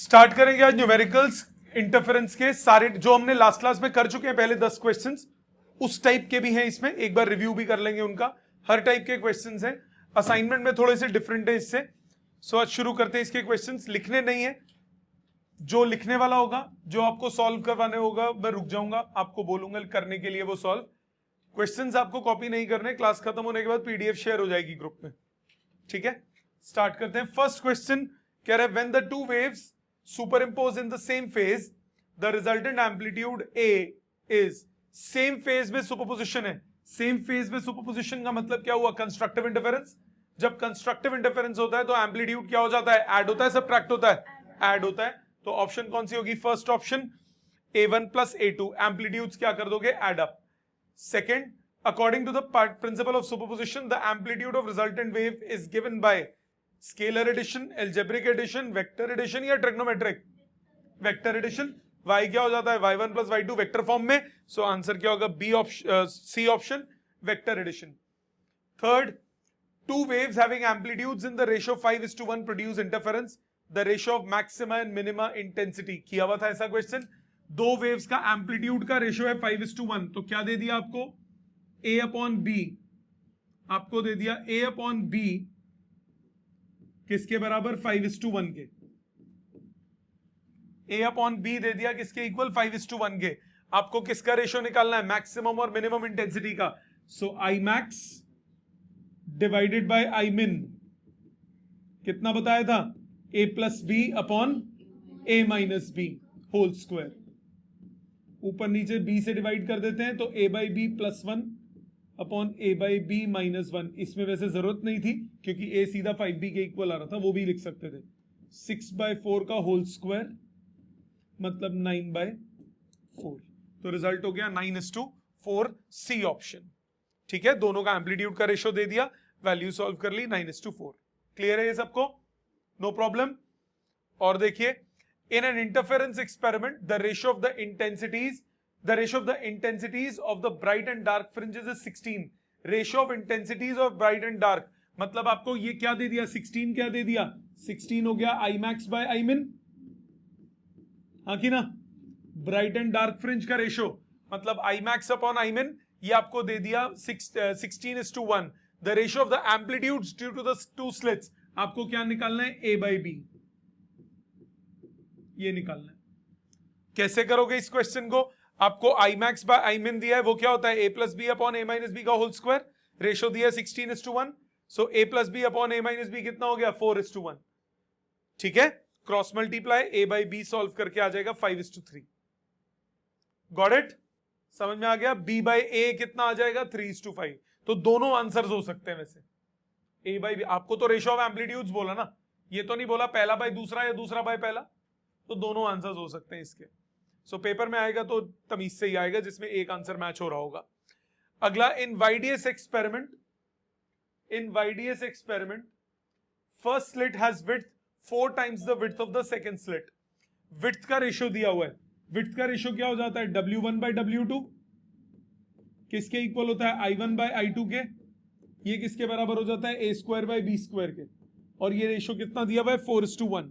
Start करेंगे आज numericals interference के सारे जो हमने लास्ट क्लास में कर चुके हैं पहले 10 क्वेश्चंस, उस टाइप के भी हैं इसमें, एक बार रिव्यू भी कर लेंगे उनका। हर टाइप के क्वेश्चंस हैं, असाइनमेंट में थोड़े से डिफरेंट है इससे। सो आज शुरू करते हैं। इसके क्वेश्चंस लिखने नहीं है, जो लिखने वाला होगा, जो आपको सॉल्व करवाने होगा, मैं रुक जाऊंगा, आपको बोलूंगा करने के लिए वो सॉल्व। क्वेश्चंस आपको कॉपी नहीं करने, क्लास खत्म होने के बाद पीडीएफ शेयर हो जाएगी ग्रुप में, ठीक है। स्टार्ट करते हैं। फर्स्ट क्वेश्चन कह रहा है when the two waves superimpose in the same phase the resultant amplitude A is. Same phase में सुपरपोजिशन है। सेम फेज में सुपरपोजिशन का मतलब क्या हुआ? Constructive interference. जब कंस्ट्रक्टिव इंटरफेरेंस होता है तो एम्पलीट्यूड क्या हो जाता है? ऐड होता है, सबट्रैक्ट होता है? ऐड होता है। तो ऑप्शन कौन सी होगी? First option A1 plus A2। Amplitudes क्या कर दोगे? Add up. Second, according to the principle of superposition, the amplitude of resultant wave is given by scalar addition, algebraic addition, vector addition या trigonometric? vector addition। y क्या हो जाता है? y1 plus y2 vector form में। सो answer क्या होगा? B option, C option, vector addition. Third, two waves having amplitudes in the ratio 5:1 produce interference. The ratio of maxima and minima intensity। किया हुआ था ऐसा क्वेश्चन। दो वेव्स का amplitude का रेशियो है 5:1, तो क्या दे दिया आपको? A upon B. आपको दे दिया A अपॉन बी किसके बराबर? 5:1 के। A अपॉन बी दे दिया किसके इक्वल? 5:1 के। आपको किसका रेशियो निकालना है? मैक्सिमम और मिनिमम इंटेंसिटी का। So I max divided by I min कितना बताया था? A plus B upon A minus B whole square. ऊपर नीचे b से डिवाइड कर देते हैं तो A by B plus 1 upon A by B minus 1। इसमें वैसे जरूरत नहीं थी क्योंकि A सीधा 5b के इक्वल आ रहा था, वो भी लिख सकते थे। 6/4 का होल स्क्वायर मतलब 9/4। तो रिजल्ट हो गया 9:4, सी ऑप्शन, ठीक है। दोनों का एम्पलीट्यूड का रेशियो दे दिया, वैल्यू सॉल्व कर ली, 9:4। क्लियर है ये सबको? No problem. और देखिए, in an interference experiment the ratio of the intensities of the bright and dark fringes is 16। ratio of intensities of bright and dark मतलब आपको ये क्या दे दिया? 16 क्या दे दिया? 16 हो गया I max by I min, हाँ कि ना? ब्राइट एंड डार्क फ्रिंज का रेशियो मतलब I max upon I min, ये आपको दे दिया 16:1। The ratio of the amplitudes due to the two slits आपको क्या निकालना है? A by B, ये निकालना है। कैसे करोगे इस क्वेश्चन को? आपको I max by I min दिया है, वो क्या होता है? A plus B upon A minus B का होल स्क्वायर। रेशियो दिया है 16:1, so A plus B upon A minus B कितना हो गया? 4:1, ठीक है। Cross multiply A by B solve करके आ जाएगा 5:3। Got it? समझ में आ गया? B बाई A कितना आ जाएगा? 3:5। तो दोनों आंसर्स हो सकते हैं वैसे। A बाई बी, आपको तो रेशियो ऑफ एम्पलीट्यूड्स बोला ना, ये तो नहीं बोला पहला बाय दूसरा या दूसरा बाय पहला, तो दोनों आंसर्स हो सकते हैं इसके। सो पेपर में आएगा तो तमीज से ही आएगा जिसमें एक आंसर मैच हो रहा होगा। अगला, in YDS experiment first slit has width 4 times the width of the second slit. Width का रेशियो दिया हुआ है। विड्थ का रेशियो क्या हो जाता है? W1 by W2 किसके इक्वल होता है? I1 by I2 के। ये किसके बराबर हो जाता है? A square by B square के। और ये रेशियो कितना दिया हुआ है? 4:1।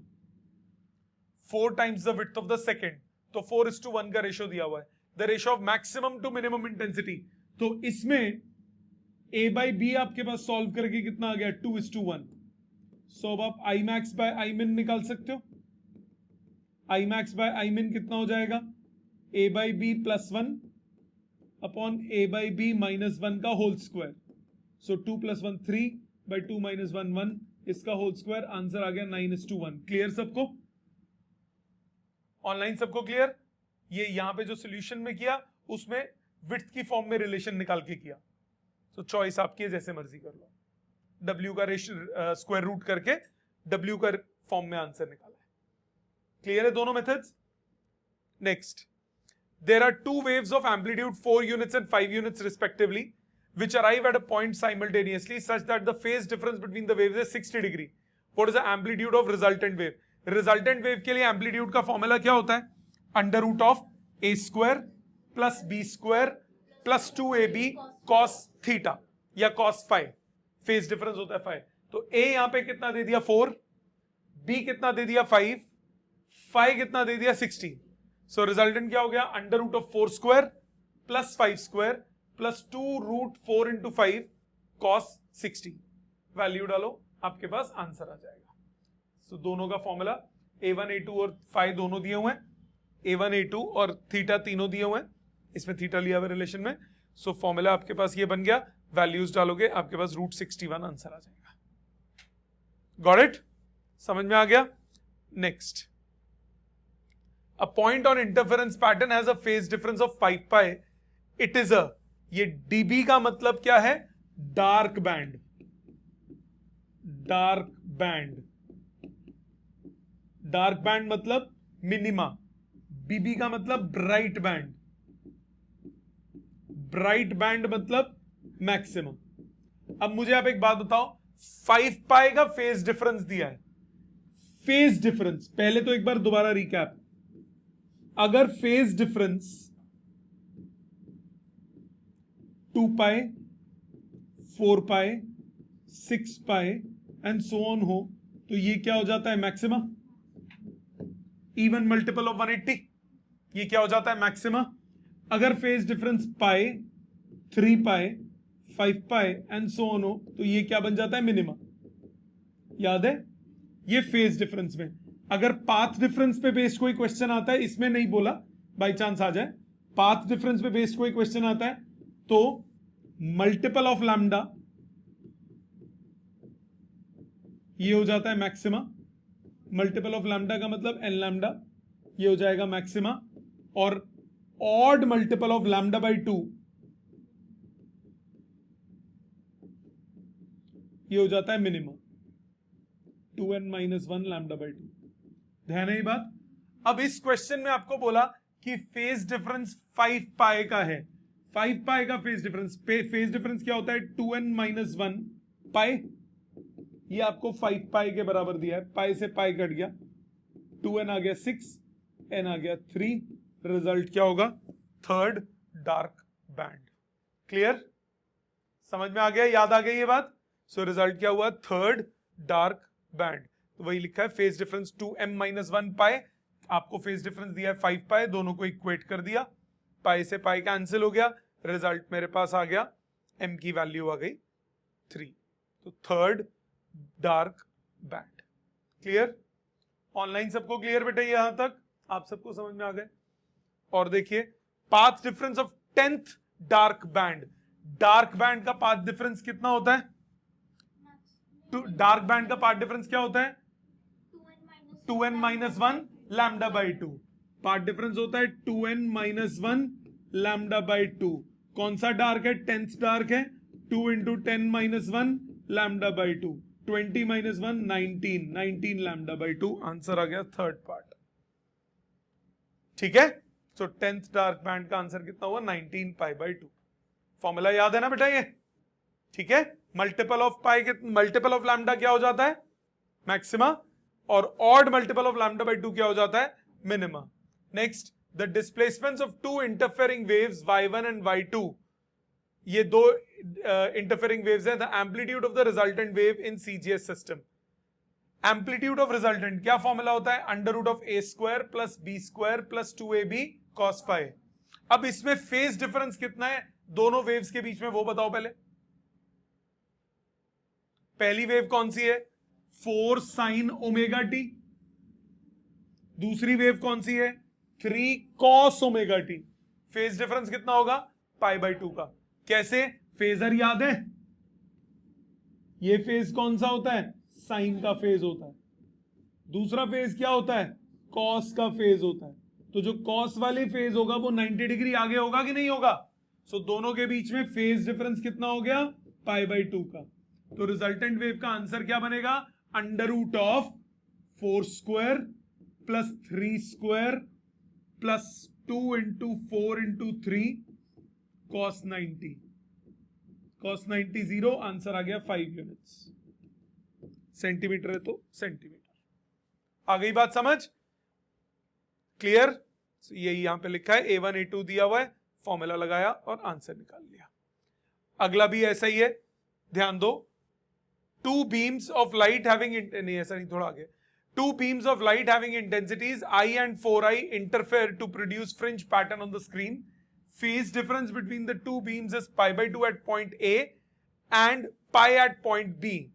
4 times the width of the second, तो 4:1 का रेशियो दिया हुआ है। The ratio of maximum to minimum intensity, तो इसमें A बाई बी आपके पास सॉल्व करके कितना आ गया? 2:1। सो अब आप I max by I min निकाल सकते हो। I max by I min कितना हो जाएगा? A by B plus 1 upon A by B minus 1 का होल स्क्वायर। सो 2 + 1 3 बाई 2 - 1 1, इसका होल स्क्वायर। आंसर आ गया 9:1। क्लियर सबको? ऑनलाइन सबको क्लियर? ये यहां पे जो सॉल्यूशन में किया उसमें विड्थ की फॉर्म में रिलेशन निकाल के किया। तो चॉइस आपकी है, जैसे मर्जी कर लो। W का स्क्वायर रूट करके W का फॉर्म में आंसर निकाला है। क्लियर है दोनों methods? Next, there are two waves of amplitude 4 units and 5 units respectively which arrive at a point simultaneously such that the phase difference between the waves is 60 degree. What is the amplitude of resultant wave? Resultant wave के लिए amplitude का formula क्या होता है? Under root of A square plus B square plus 2AB cos theta या cos five. Phase difference होता है 5। तो A यहां पे कितना दे दिया? 4, B कितना दे दिया? 5, फाइव कितना दे दिया 16। सो रिजल्टेंट क्या हो गया under root of 4 square plus 5 square plus 2 root 4 into 5 cos 60। Value डालो आपके पास आंसर आ जाएगा। सो दोनों का फॉर्मूला a1 a2 और फाइव दोनों दिए हुए हैं, a1 a2 और थीटा तीनों दिए हुए हैं, इसमें थीटा लिया हुआ रिलेशन में। सो फॉर्मूला आपके पास ये बन गया, वैल्यूज डालोगे आपके पास रूट 61 आंसर आ जाएगा। Got it? समझ में आ गया? Next, a point on interference pattern has a phase difference of 5 pi, it is a, ये डीबी का मतलब क्या है? Dark band, dark band, dark band मतलब मिनिमा, बीबी का मतलब ब्राइट बैंड, ब्राइट बैंड मतलब मैक्सिमम। अब मुझे आप एक बात बताओ, 5 पाई का फेज डिफरेंस दिया है, फेज डिफरेंस, पहले तो एक बार दोबारा रिकैप, अगर phase difference 2 pi 4 pi 6 pi and so on हो तो ये क्या हो जाता है? मैक्सिमा। इवन मल्टीपल ऑफ 180, ये क्या हो जाता है? मैक्सिमा। अगर phase difference pi 3 pi 5 pi and so on हो तो ये क्या बन जाता है? मिनिमा। याद है? ये फेज डिफरेंस में। अगर पाथ डिफरेंस पे बेस्ड कोई क्वेश्चन आता है, इसमें नहीं बोला, बाई चांस आ जाए, पाथ डिफरेंस पे बेस्ड कोई क्वेश्चन आता है तो मल्टीपल ऑफ लैम्डा ये हो जाता है मैक्सिमा। मल्टीपल ऑफ लैम्डा का मतलब एन लैम्डा, ये हो जाएगा मैक्सिमा। और odd multiple of lambda by 2 ये हो जाता है मिनिमा, 2n - 1 लैम्डा बाई 2। ध्यान है ये बात? अब इस क्वेश्चन में आपको बोला कि फेज डिफरेंस 5 पाई का है, 5 पाई का फेज डिफरेंस, फेज डिफरेंस क्या होता है? 2n - 1 पाई, ये आपको 5 पाई के बराबर दिया है, पाई से पाई कट गया, 2n आ गया 6, n आ गया 3, रिजल्ट क्या होगा? Third dark band. क्लियर? समझ में आ गया? याद आ गई ये बात? सो रिजल्ट क्या हुआ? Third dark band. तो वही लिखा है, फेज डिफरेंस 2m - 1 पाई, आपको फेज डिफरेंस दिया है 5 पाई, दोनों को इक्वेट कर दिया, पाई से पाई कैंसिल हो गया, रिजल्ट मेरे पास आ गया, m की वैल्यू आ गई 3। तो third dark band. Clear? Online सबको क्लियर बेटा? यहां तक आप सबको समझ में आ गए? और देखिए, path difference of 10th dark band, dark band का पाथ डिफरेंस कितना होता है? डार्क बैंड का पाथ डिफरेंस क्या होता है? 2n - 1 lambda by 2। Path difference होता है 2n - 1 लैम्डा बाई 2। कौन सा डार्क है? 10th डार्क है, 2 × 10 - 1 lambda by 2, 20 - 1 19, 19 lambda by 2। Answer आ गया थर्ड पार्ट। ठीक है? सो 10th डार्क बैंड का आंसर कितना हुआ? 19 पाई बाई 2। फॉर्मूला याद है ना बेटा ये? ठीक है? मल्टीपल ऑफ पाई के, मल्टीपल ऑफ लैम्डा क्या हो जाता है? मैक्सिमा। और odd multiple of lambda by 2 क्या हो जाता है? Minima. Next, the displacements of two interfering waves y1 and y2, ये दो इंटरफेयरिंग वेव्स हैं, the amplitude of the resultant wave in CGS system. Amplitude of resultant क्या formula होता है? Under root of a square plus b square plus 2ab cos phi। अब इसमें phase difference कितना है दोनों वेव्स के बीच में, वो बताओ पहले। पहली वेव कौन सी है? 4 sin ओमेगा टी। दूसरी वेव कौन सी है? 3 cos omega T. Phase difference कितना होगा? पाई बाई 2 का। कैसे? फेजर याद है? ये फेज कौन सा होता है? साइन का फेज होता है। दूसरा फेज क्या होता है? कॉस का फेज होता है। तो जो कॉस वाले फेज होगा वो 90 डिग्री आगे होगा कि नहीं होगा? सो दोनों के बीच में फेज डिफरेंस कितना हो गया? पाई बाई 2 का। तो रिजल्टेंट वेव का आंसर क्या बनेगा? Under root of 4 square plus 3 square plus 2 × 4 × 3 cos 90। cos 90 0, answer आ गया 5 यूनिट्स। सेंटीमीटर है तो सेंटीमीटर। आ गई बात समझ? क्लियर? यही यहां पे लिखा है, a1 a2 दिया हुआ है, फॉर्मूला लगाया और आंसर निकाल लिया। अगला भी ऐसा ही है, ध्यान दो। Two beams of light having, नहीं ऐसा नहीं, थोड़ा आगे। Two beams of light having intensities I and 4i interfere to produce fringe pattern on the screen. Phase difference between the two beams is pi by 2 at point A and pi at point B.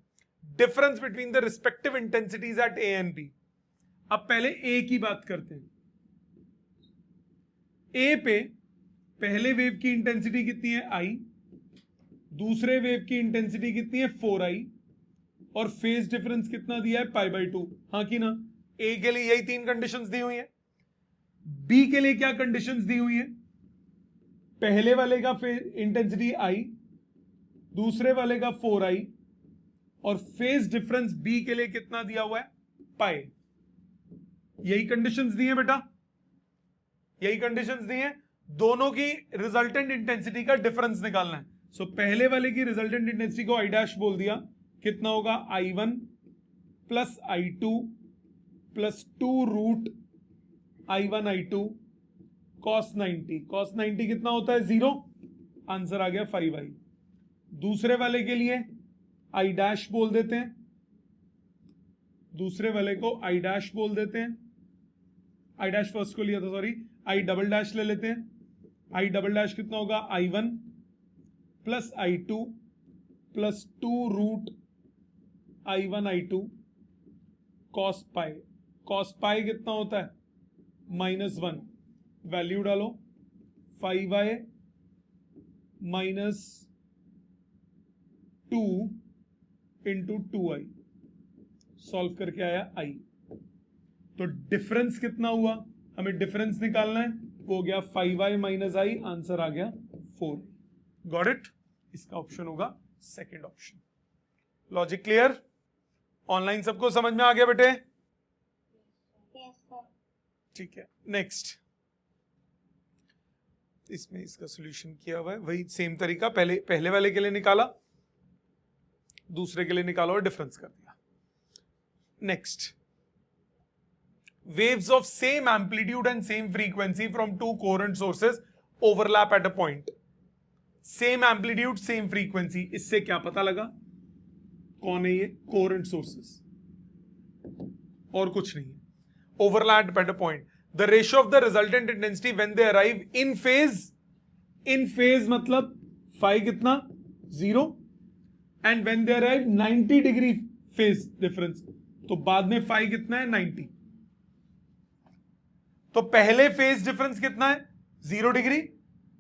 Difference between the respective intensities at A and B. अब पहले A की बात करते हैं. A पे पहले wave की intensity कितनी है I, दूसरे वेव की इंटेंसिटी कितनी है 4i और फेज डिफरेंस कितना दिया है पाई बाई 2. हाँ कि ना? ए के लिए यही 3 कंडीशंस दी हुई है. बी के लिए क्या कंडीशंस दी हुई है? पहले वाले का इंटेंसिटी आई, दूसरे वाले का 4i और फेज डिफरेंस बी के लिए कितना दिया हुआ है? पाई. यही कंडीशंस दी है बेटा, यही कंडीशंस दी है. दोनों की रिजल्टेंट इंटेंसिटी का डिफरेंस निकालना है. सो पहले वाले की रिजल्टेंट इंटेंसिटी को आई डैश बोल दिया. कितना होगा? I1 plus I2 plus 2 root I1 I2 cos 90. cos 90 कितना होता है? 0. आंसर आ गया 5i. दूसरे वाले के लिए I डैश बोल देते हैं, दूसरे वाले को I डैश बोल देते हैं. I डैश फर्स्ट को लिया था, सॉरी. I डबल डैश ले लेते हैं. I डबल डैश कितना होगा? I1 plus I2 plus 2 root I1 I2 cos pi. cos pi कितना होता है? -1. वैल्यू डालो. 5i minus 2 into 2i. Solve करके आया i. तो डिफरेंस कितना हुआ? हमें डिफरेंस निकालना है. वो हो गया 5i माइनस i. आंसर आ गया 4. Got it? इसका ऑप्शन होगा second option. Logic clear? Online सबको समझ में आ गया बेटे? ठीक है. नेक्स्ट, इसमें इसका सॉल्यूशन किया हुआ है. वही सेम तरीका, पहले वाले के लिए निकाला, दूसरे के लिए निकाला और डिफरेंस कर दिया. Next, waves of same amplitude and same frequency from two coherent sources overlap at a point. Same amplitude, same frequency. इससे क्या पता लगा? कौन है ये? कोहेरेंट सोर्सेस और कुछ नहीं है. Overlap at a point. The ratio of the resultant intensity when they arrive in phase. In phase मतलब phi कितना? 0. And when they arrive 90 degree phase difference. तो बाद में phi कितना है? 90. तो पहले फेज डिफरेंस कितना है? 0 डिग्री.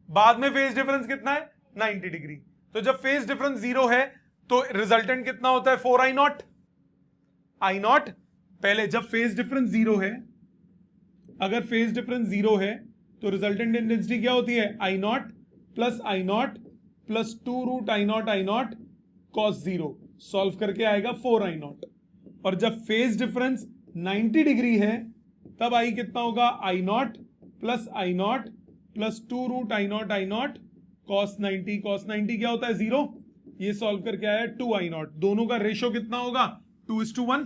बाद में फेज डिफरेंस कितना है? 90 डिग्री. तो जब फेज डिफरेंस 0 है तो रिजल्टेंट कितना होता है? 4i0. i0 पहले जब फेज डिफरेंस 0 है, अगर फेज डिफरेंस 0 है तो रिजल्टेंट इंटेंसिटी क्या होती है? i0 plus i0 plus 2 root i0 cos 0. Solve करके आएगा 4i0. और जब फेज डिफरेंस 90 डिग्री है तब आई कितना होगा? I0 plus 2 root I0 cos 90. cos 90 क्या होता है? 0. ये सॉल्व करके आया 2i0. दोनों का रेशो कितना होगा? 2:1.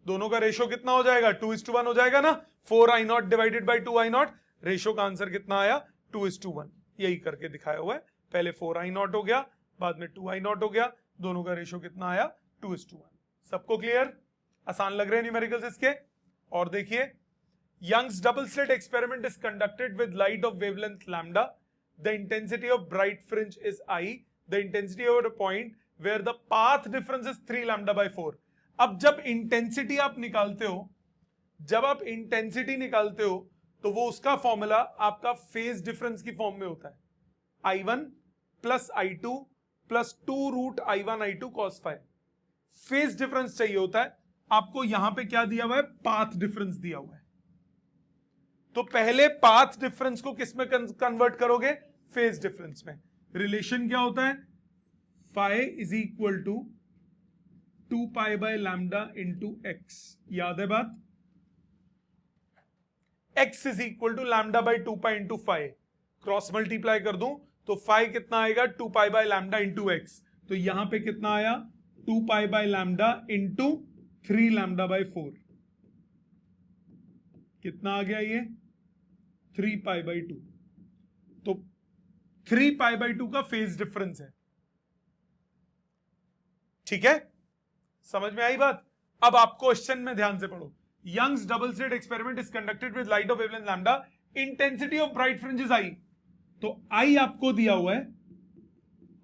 दोनों का रेशो कितना हो जाएगा? 2:1 हो जाएगा ना. 4i0 divided by 2i0. Ratio का आंसर कितना आया? 2:1. यही करके दिखाया हुआ है. पहले 4i0 हो गया, बाद में 2i0 हो गया. दोनों का रेशो कितना आया? 2:1. सबको क्लियर? आसान लग रहे हैं न्यूमेरिकल्स इसके? और देखिए, Young's double slit experiment is conducted with light of wavelength lambda. The intensity of bright fringe is I. The intensity over a point where the path difference is 3 lambda by 4. अब जब intensity आप निकालते हो, तो वो उसका formula आपका phase difference की फॉर्म में होता है. I1 plus I2 plus 2 root I1 I2 cos phi. Phase difference चाहिए होता है. आपको यहां पे क्या दिया हुआ है? पाथ डिफरेंस दिया हुआ है. तो पहले पाथ डिफरेंस को किस में कन्वर्ट करोगे? फेज डिफरेंस में. रिलेशन क्या होता है? phi is equal to 2 pi by lambda into x. याद है बात? x is equal to lambda by 2 pi into phi. Cross multiply कर दूं तो फाई कितना आएगा? 2 pi by lambda into x. तो यहां पे कितना आया? 2 pi by lambda into 3 lambda by 4. कितना आ गया ये? 3 पाई बाई 2. तो 3 पाई बाई 2 का फेज डिफरेंस है. ठीक है, समझ में आई बात? अब आप क्वेश्चन में ध्यान से पढ़ो। Young's double slit experiment is conducted with light of wavelength lambda, intensity of bright fringe is I. तो आई आपको दिया हुआ है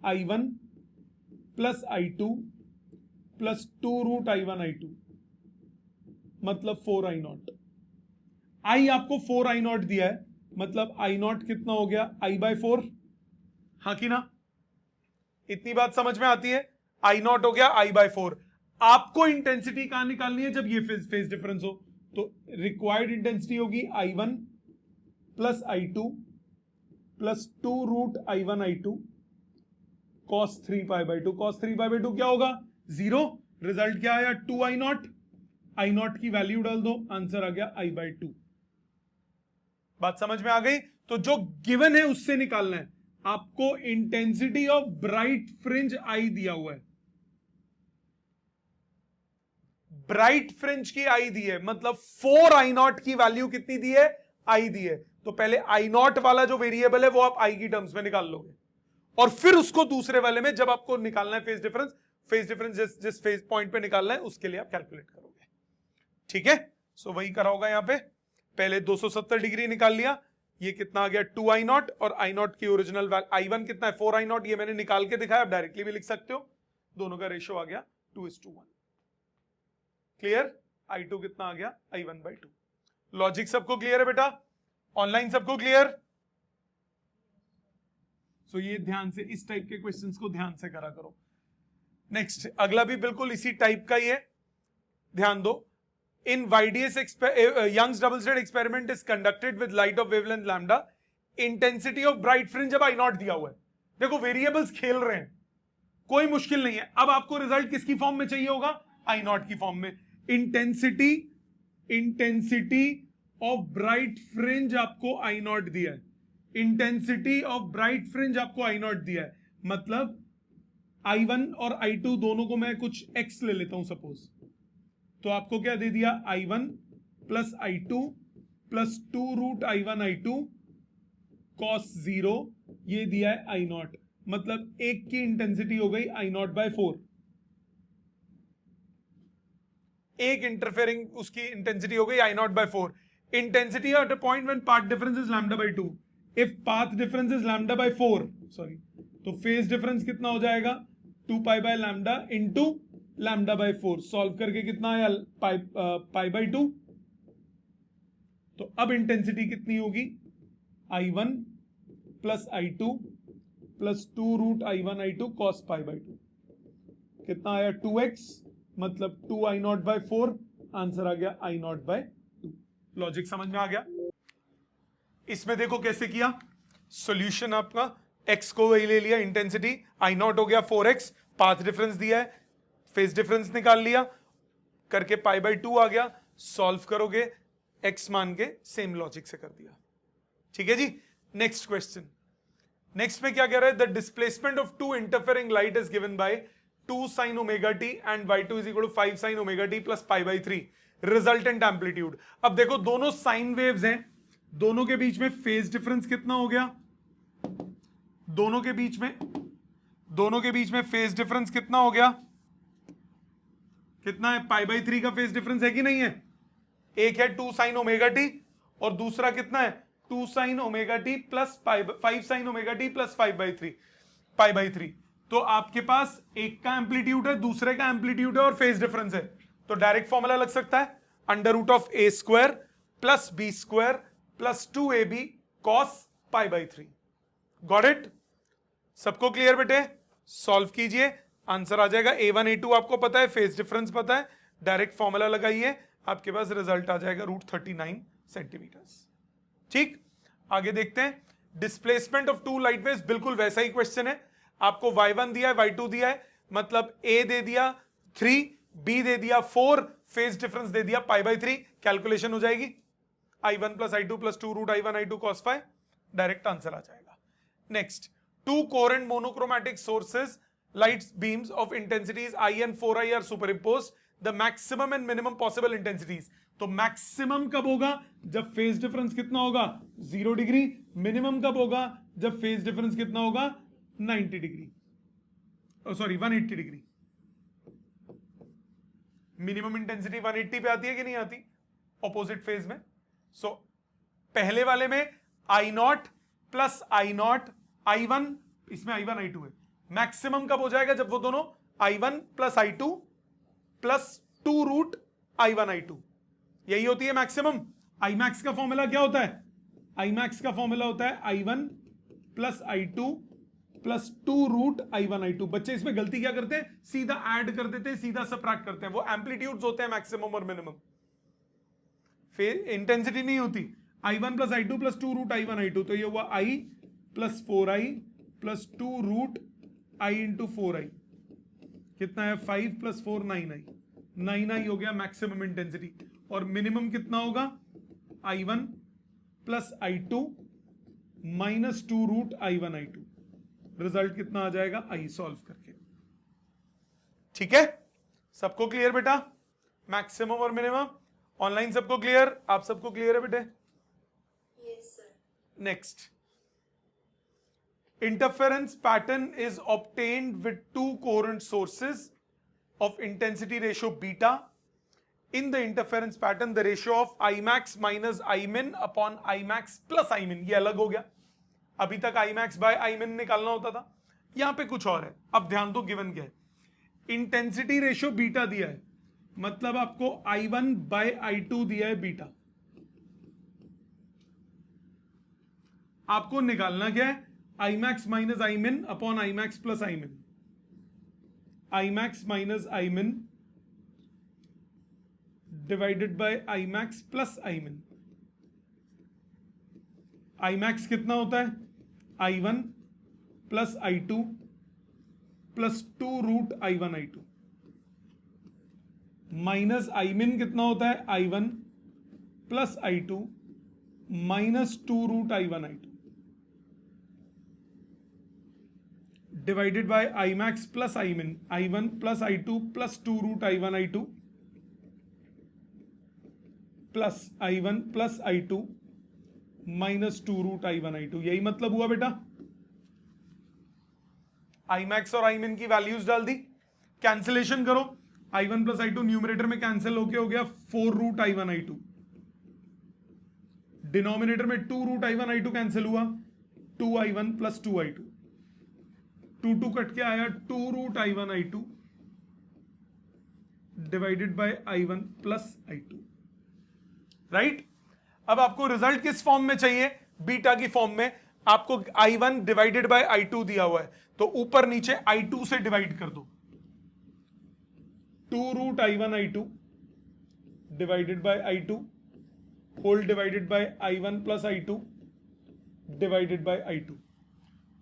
I1 plus I2 plus 2 root I1 I2, मतलब 4I0। आई आपको 4I0 दिया है, मतलब I0 कितना हो गया I/4, हाँ कि ना? इतनी बात समझ में आती है? I0 हो गया I/4। आपको इंटेंसिटी कहां निकालनी है? जब ये फेज डिफरेंस हो, तो रिक्वायर्ड इंटेंसिटी होगी I1 plus I2 plus 2 root I1 I2 cos 3π/2। cos 3π/2 क्या होगा? 0। रिजल्ट क्या आया? 2I0। I0 की वैल्यू डाल दो, आंसर आ गया I/2। बात समझ में आ गई? तो जो गिवन है उससे निकालना है आपको। इंटेंसिटी ऑफ ब्राइट फ्रिंज आई दिया हुआ है, ब्राइट फ्रिंज की आई दी है, मतलब 4I0 की वैल्यू कितनी दी है? आई दी है। तो पहले I0 वाला जो वेरिएबल है वो आप आई की टर्म्स में निकाल लोगे, और फिर उसको दूसरे वाले में जब आपको निकालना है फेज डिफरेंस जिस फेज पॉइंट पे निकालना है उसके लिए आप कैलकुलेट करोगे। ठीक है? सो वही करा होगा यहां पे। पहले 270 डिग्री निकाल लिया, ये कितना आ गया 2I0, और I0 की ओरिजिनल I1 कितना है 4I0, ये मैंने निकाल के दिखाया, आप डायरेक्टली भी लिख सकते हो। दोनों का रेशियो आ गया 2:1। क्लियर? I2 कितना आ गया I1/2। लॉजिक सबको क्लियर है बेटा? ऑनलाइन सबको क्लियर? सो ये ध्यान से इस टाइप के क्वेश्चंस को ध्यान से करा करो। नेक्स्ट, अगला भी बिल्कुल इसी टाइप का ही है, ध्यान दो। In YDS Young's double slit experiment is conducted with light of wavelength lambda, intensity of bright fringe अब I0 दिया हुआ है। देखो वेरिएबल्स खेल रहे हैं, कोई मुश्किल नहीं है। अब आपको रिजल्ट किसकी फॉर्म में चाहिए होगा? I0 की फॉर्म में। इंटेंसिटी ऑफ ब्राइट फ्रिंज आपको I0 दिया है, इंटेंसिटी ऑफ ब्राइट फ्रिंज आपको I0 दिया है, मतलब I1 और I2 दोनों को मैं कुछ x ले लेता हूं सपोज, तो आपको क्या दे दिया? I1 plus I2 plus 2 root I1 I2 cos 0, ये दिया है I0, मतलब एक की इंटेंसिटी हो गई I0/4। एक इंटरफेयरिंग उसकी इंटेंसिटी हो गई I0/4। Intensity at a point when path difference is λ/2। If path difference is λ/4, sorry, तो फेज डिफरेंस कितना हो जाएगा? 2π/λ इंटू λ/4। सॉल्व करके कितना आया? π/2। तो अब इंटेंसिटी कितनी होगी? I1 plus I2 plus 2 root I1 I2 cos π/2। कितना आया? 2x, मतलब 2I0/4। आंसर आ गया I0/2। लॉजिक समझ में आ गया? इसमें देखो कैसे किया सॉल्यूशन। आपका x को वही ले लिया, इंटेंसिटी I0 हो गया 4x, पाथ डिफरेंस दिया है, फेज डिफरेंस निकाल लिया, करके π/2 आ गया। सॉल्व करोगे x मान के, सेम लॉजिक से कर दिया। ठीक है जी? Next question. नेक्स्ट में क्या कह रहा है? The displacement of two interfering light is given by 2 sin ωt and y2 is equal to 5 sin ωt plus π/3 resultant amplitude. अब देखो दोनों साइन वेव्स हैं, दोनों के बीच में फेज डिफरेंस कितना हो गया? दोनों के बीच में फेज डिफरेंस कितना हो गया? कितना है? π/3 का फेज डिफरेंस है कि नहीं है? एक है 2 sin ωt और दूसरा कितना है? 2 sin ωt plus 5 sin ωt plus 5/3। तो आपके पास एक का एम्पलीट्यूड है, दूसरे का एम्पलीट्यूड है और फेज डिफरेंस है, तो डायरेक्ट फॉर्मूला लग सकता है √a² plus b² plus 2ab cos π/3। Got it? सबको क्लियर बेटे? सॉल्व कीजिए, आंसर आ जाएगा a1 a2 आपको पता है, फेज डिफरेंस पता है, डायरेक्ट फॉर्मूला लगाइए, आपके पास रिजल्ट आ जाएगा √39 सेंटीमीटर। ठीक, आगे देखते हैं। Displacement of two light waves, बिल्कुल वैसा ही क्वेश्चन है। आपको y1 दिया है, y2 दिया है, मतलब a दे दिया 3, b दे दिया 4, फेज डिफरेंस दे दिया π/3। कैलकुलेशन हो जाएगी I1 plus I2 plus 2 root I1 I2 cos phi, direct answer आ जाएगा। Next, two coherent monochromatic sources light beams of intensities I and 4I are superimposed. The maximum and minimum possible intensities. तो maximum कब होगा? जब phase difference कितना होगा? 0 degree. Minimum कब होगा? जब फेज डिफरेंस कितना होगा? 90 degree, sorry 180 degree. Minimum intensity 180 पे आती है कि नहीं आती ऑपोजिट फेज में? सो पहले वाले में I naught plus I naught I1, इसमें I1 I2 है, मैक्सिमम कब हो जाएगा? जब वो दोनों I1 plus I2 plus 2 root I1 I2, यही होती है मैक्सिमम। आई मैक्स का फॉर्मूला क्या होता है? आई मैक्स का फॉर्मूला होता है I1 plus I2 plus 2 root I1 I2। बच्चे इसमें गलती क्या करते हैं? सीधा ऐड कर देते हैं, सीधा सबट्रैक्ट करते हैं। वो एम्पलीट्यूड्स होते हैं मैक्सिमम और मिनिमम, फिर इंटेंसिटी नहीं होती। I1 plus I2 plus 2 root I1 I2, तो ये हुआ I plus 4I plus 2 root I into 4I, कितना है? 5 प्लस 4 9I, 9I हो गया मैक्सिमम इंटेंसिटी। और मिनिमम कितना होगा? I1 plus I2 minus 2 root I1 I2। Result कितना आ जाएगा? I सॉल्व करके। ठीक है, सबको क्लियर बेटा? मैक्सिमम और मिनिमम ऑनलाइन सबको क्लियर? आप सबको क्लियर है बेटे? Yes sir. Next, interference pattern is obtained with two coherent sources of intensity ratio beta. In the interference pattern, the ratio of Imax minus Imin upon Imax plus Imin, ये अलग हो गया। अभी तक Imax by Imin निकालना होता था, यहां पे कुछ और है। अब ध्यान दो, गिवन क्या है? इंटेंसिटी रेशियो बीटा दिया है, मतलब आपको I1 by I2 दिया है बीटा। आपको निकालना क्या है? Imax minus Imin upon Imax plus Imin, Imax minus Imin divided by Imax plus Imin। Imax कितना होता है? I1 plus I2 plus 2 root I1 I2, minus Imin कितना होता है? I1 plus I2 minus 2 root I1 I2, divided by Imax plus Imin, I1 plus I2 plus 2 root I1 I2 plus I1 plus I2 minus 2 root I1 I2। यही मतलब हुआ बेटा। Imax और Imin की values डाल दी, कैंसिलेशन करो। I1 plus I2 numerator में cancel होके हो गया 4 रूट I1 I2, डिनोमिनेटर में 2 रूट I1 I2 कैंसिल हुआ, 2I1 प्लस 2I2, 2 कट के आया 2 root I1 I2 divided by I1 plus I2। Right, अब आपको रिजल्ट किस फॉर्म में चाहिए? बीटा की फॉर्म में। आपको I1 डिवाइडेड बाय I2 दिया हुआ है, तो ऊपर नीचे I2 से डिवाइड कर दो। 2 root I1 I2 divided by I2 whole divided by I1 plus I2 divided by I2।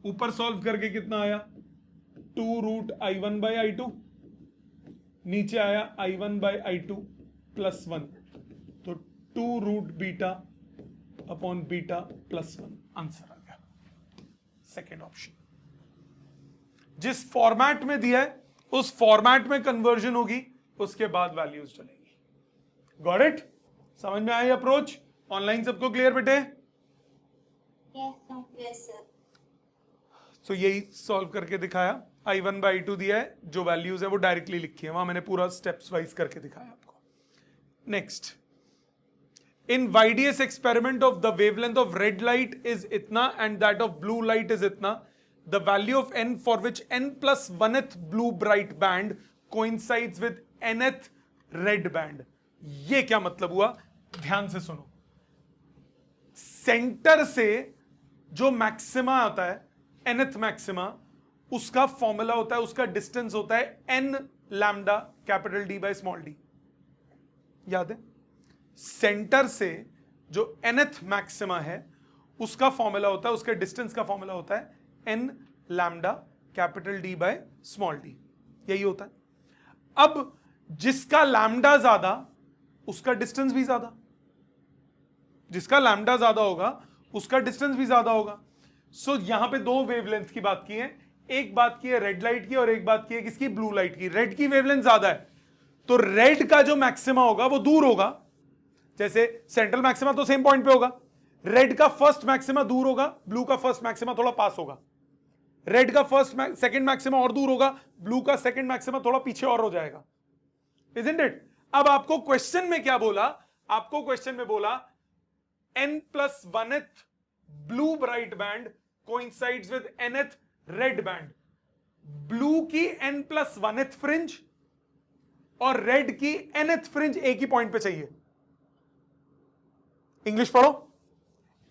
ऊपर सॉल्व करके कितना आया? 2 रूट I1 बाय I2, नीचे आया I1 बाय I2 प्लस 1, तो 2 root beta upon beta plus 1 answer आ गया। सेकेंड ऑप्शन जिस फॉर्मेट में दिया है उस फॉर्मेट में कन्वर्जन होगी, उसके बाद वैल्यूज चलेंगी। Got it? समझ में आई अप्रोच? ऑनलाइन सबको क्लियर बेटे? Yes sir. तो यही सॉल्व करके दिखाया। I1 बाई I2 दिया है, जो वैल्यूज है वो डायरेक्टली लिखी है, वहां मैंने पूरा स्टेप्स वाइज करके दिखाया आपको। Next, in YDS experiment of the wavelength of red light is इतना and that of blue light is इतना, the value of n for which n plus 1th blue bright band coincides with nth red band. ये क्या मतलब हुआ? ध्यान से सुनो। Centre से जो मैक्सिमा आता है, nth मैक्सिमा, उसका फॉर्मूला होता है, उसका डिस्टेंस होता है n lambda capital D by small d। याद है? सेंटर से जो nth मैक्सिमा है उसका फॉर्मूला होता है, उसके डिस्टेंस का फॉर्मूला होता है n lambda capital D by small d। यही होता है। अब जिसका लैम्डा ज्यादा उसका डिस्टेंस भी ज्यादा, जिसका लैम्डा ज्यादा होगा उसका डिस्टेंस भी ज्यादा होगा। सो यहां पे दो वेवलेंथ की बात की है, एक बात की है रेड लाइट की और एक बात की है किसकी? ब्लू लाइट की। रेड की वेवलेंथ ज्यादा है तो रेड का जो मैक्सिमा होगा वो दूर होगा, जैसे सेंट्रल मैक्सिमा तो सेम पॉइंट पे होगा, रेड का फर्स्ट मैक्सिमा दूर होगा, ब्लू का फर्स्ट मैक्सिमा थोड़ा पास होगा। रेड का सेकंड मैक्सिमा और दूर होगा, ब्लू का सेकंड मैक्सिमा थोड़ा पीछे और हो जाएगा। Isn't it? अब आपको क्वेश्चन में क्या बोला? आपको क्वेश्चन में बोला n+1th blue bright band coincides with nth red band. Blue की n+1th फ्रिंज और रेड की nth फ्रिंज एक ही पॉइंट पे चाहिए. इंग्लिश पढ़ो.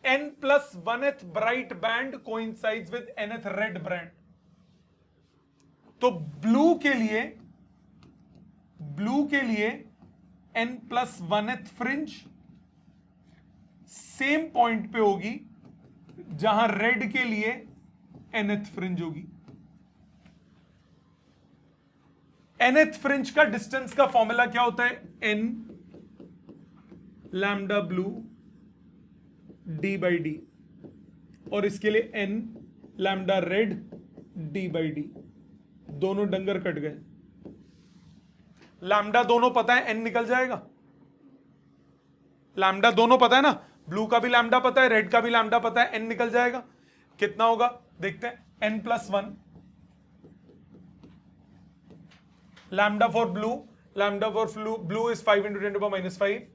n+1th bright band coincides with nth red band. तो ब्लू के लिए n+1th फ्रिंज सेम पॉइंट पे होगी जहां रेड के लिए nth फ्रिंज होगी. nth फ्रिंज का डिस्टेंस का फॉर्मूला क्या होता है? n लैम्डा ब्लू d/d और इसके लिए n लैम्डा रेड d/d. दोनों डंगर कट गए. लैम्डा दोनों पता है, n निकल जाएगा. लैम्डा दोनों पता है ना, ब्लू का भी लैम्डा पता है, रेड का भी लैम्डा पता है, n निकल जाएगा. कितना होगा देखते हैं. n+1 lambda for blue is 5 into 10⁻⁵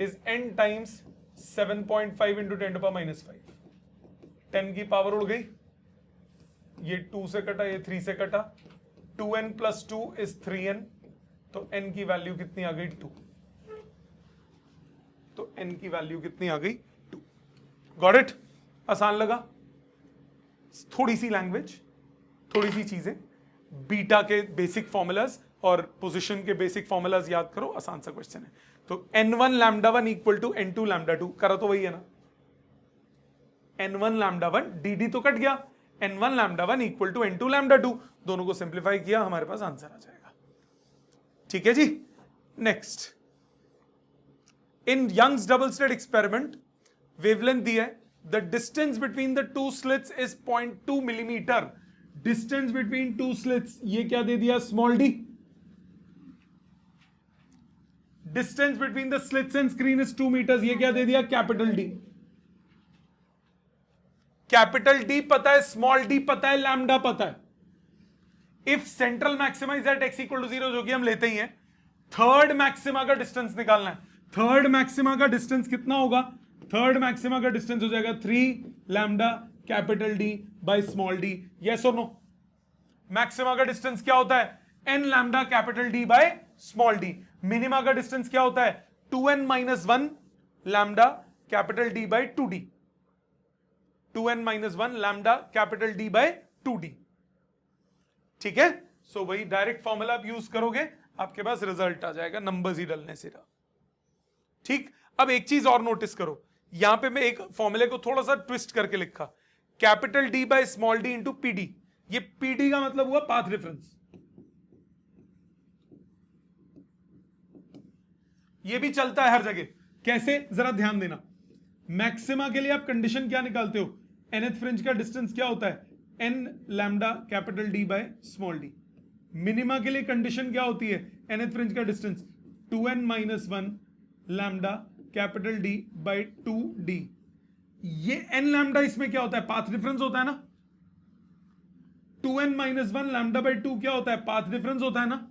is n times 7.5 into 10⁻⁵. 10 की पावर उड़ गई. ये 2 से कटा, ये 3 से कटा. 2n + 2 is 3n. तो n की वैल्यू कितनी आ गई? 2. तो n की वैल्यू कितनी आ गई? 2. Got it? आसान लगा? थोड़ी सी लैंग्वेज, थोड़ी सी चीजें, बीटा के बेसिक फॉर्मूलाज और पोजीशन के बेसिक फॉर्मूलाज याद करो. आसान सा क्वेश्चन है. तो n1 λ1 इक्वल टू n2 λ2 करा तो वही है ना. n1 λ1 dd तो कट गया. n1 λ1 equal to n2 λ2. दोनों को सिंप्लीफाई किया, हमारे पास आंसर आ जाएगा. ठीक है जी. Next, in Young's double slit experiment wavelength दिया है. The distance between the two slits is 0.2 millimeter. Distance between two slits, ये क्या दे दिया? Small D. Distance between the slits and screen is 2 meters. ये क्या दे दिया? Capital D. कैपिटल डी पता है, स्मॉल डी पता है, लैम्डा पता है. If central maxima is at x = 0, जो कि हम लेते ही हैं, थर्ड मैक्सिमा का डिस्टेंस निकालना है. थर्ड मैक्सिमा का डिस्टेंस कितना होगा? थर्ड मैक्सिमा का डिस्टेंस हो जाएगा 3 lambda capital D by small D. Yes और नो? मैक्सिमा का डिस्टेंस क्या होता है? n lambda capital D by small D. Minima का डिस्टेंस क्या होता है? 2n - 1 lambda capital D by 2d. 2n - 1 lambda capital D by 2d. ठीक है. सो वही डायरेक्ट फॉर्मूला आप यूज करोगे, आपके पास रिजल्ट आ जाएगा नंबर्स ही डलने से. ठीक. अब एक चीज और नोटिस करो, यहां पे मैं एक फॉर्मूले को थोड़ा सा ट्विस्ट करके लिखा. Capital D by small D into PD. ये पीडी का मतलब हुआ पाथ डिफरेंस. ये भी चलता है हर जगह. कैसे? जरा ध्यान देना. मैक्सिमा के लिए आप कंडीशन क्या निकालते हो? nth फ्रिंज का डिस्टेंस क्या होता है? n lambda capital D by small D. Minima के लिए कंडीशन क्या होती है? nth फ्रिंज का distance 2n - 1 lambda capital D by 2d. ये n लैम्डा इसमें क्या होता है? पाथ डिफरेंस होता है ना. 2n - 1 लैम्डा बाय 2 क्या होता है? पाथ डिफरेंस होता है ना.